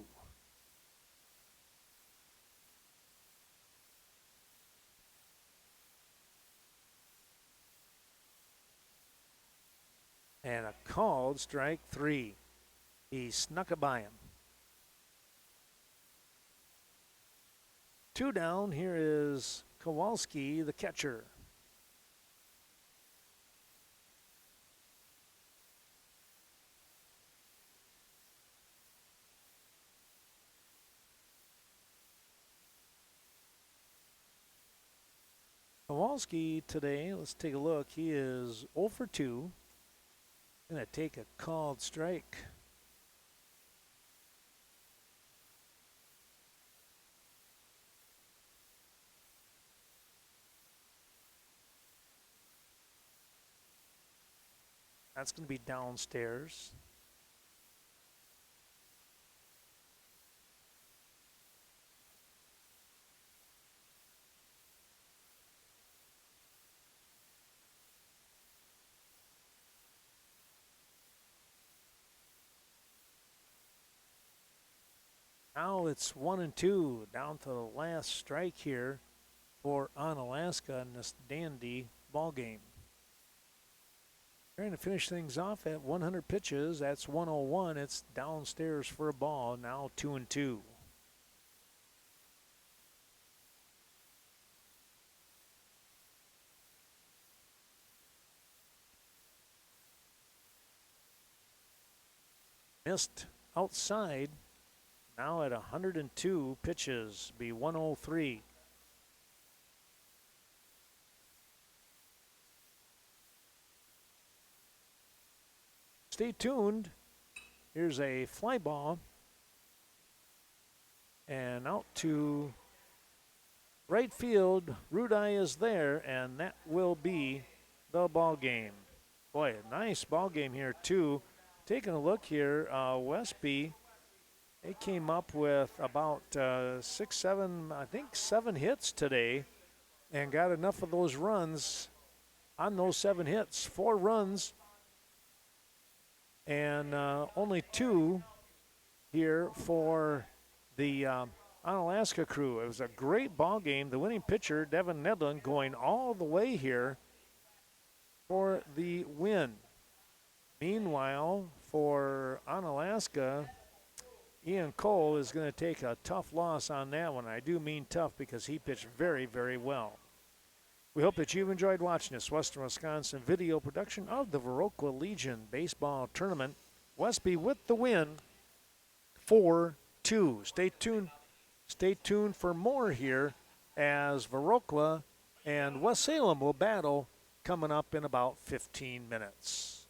And a called strike 3. He snuck it by him. 2 down. Here is Kowalski, the catcher. Kowalski today, let's take a look. He is 0 for 2. Going to take a called strike. That's going to be downstairs. Now it's 1-2, down to the last strike here for Onalaska in this dandy ball game. Trying to finish things off at 100 pitches. That's 101. It's downstairs for a ball. Now 2-2. Missed outside. Now at 102 pitches, be 103. Stay tuned. Here's a fly ball. And out to right field. Rudai is there, and that will be the ball game. Boy, a nice ball game here, too. Taking a look here, Westby, they came up with about 7 hits today and got enough of those runs on those 7 hits. 4 runs and only 2 here for the Onalaska crew. It was a great ball game. The winning pitcher, Devin Nedlund, going all the way here for the win. Meanwhile, for Onalaska, Ian Cole is going to take a tough loss on that one. I do mean tough because he pitched very, very well. We hope that you've enjoyed watching this Western Wisconsin video production of the Viroqua Legion Baseball Tournament. Westby with the win, 4-2. Stay tuned for more here as Viroqua and West Salem will battle coming up in about 15 minutes.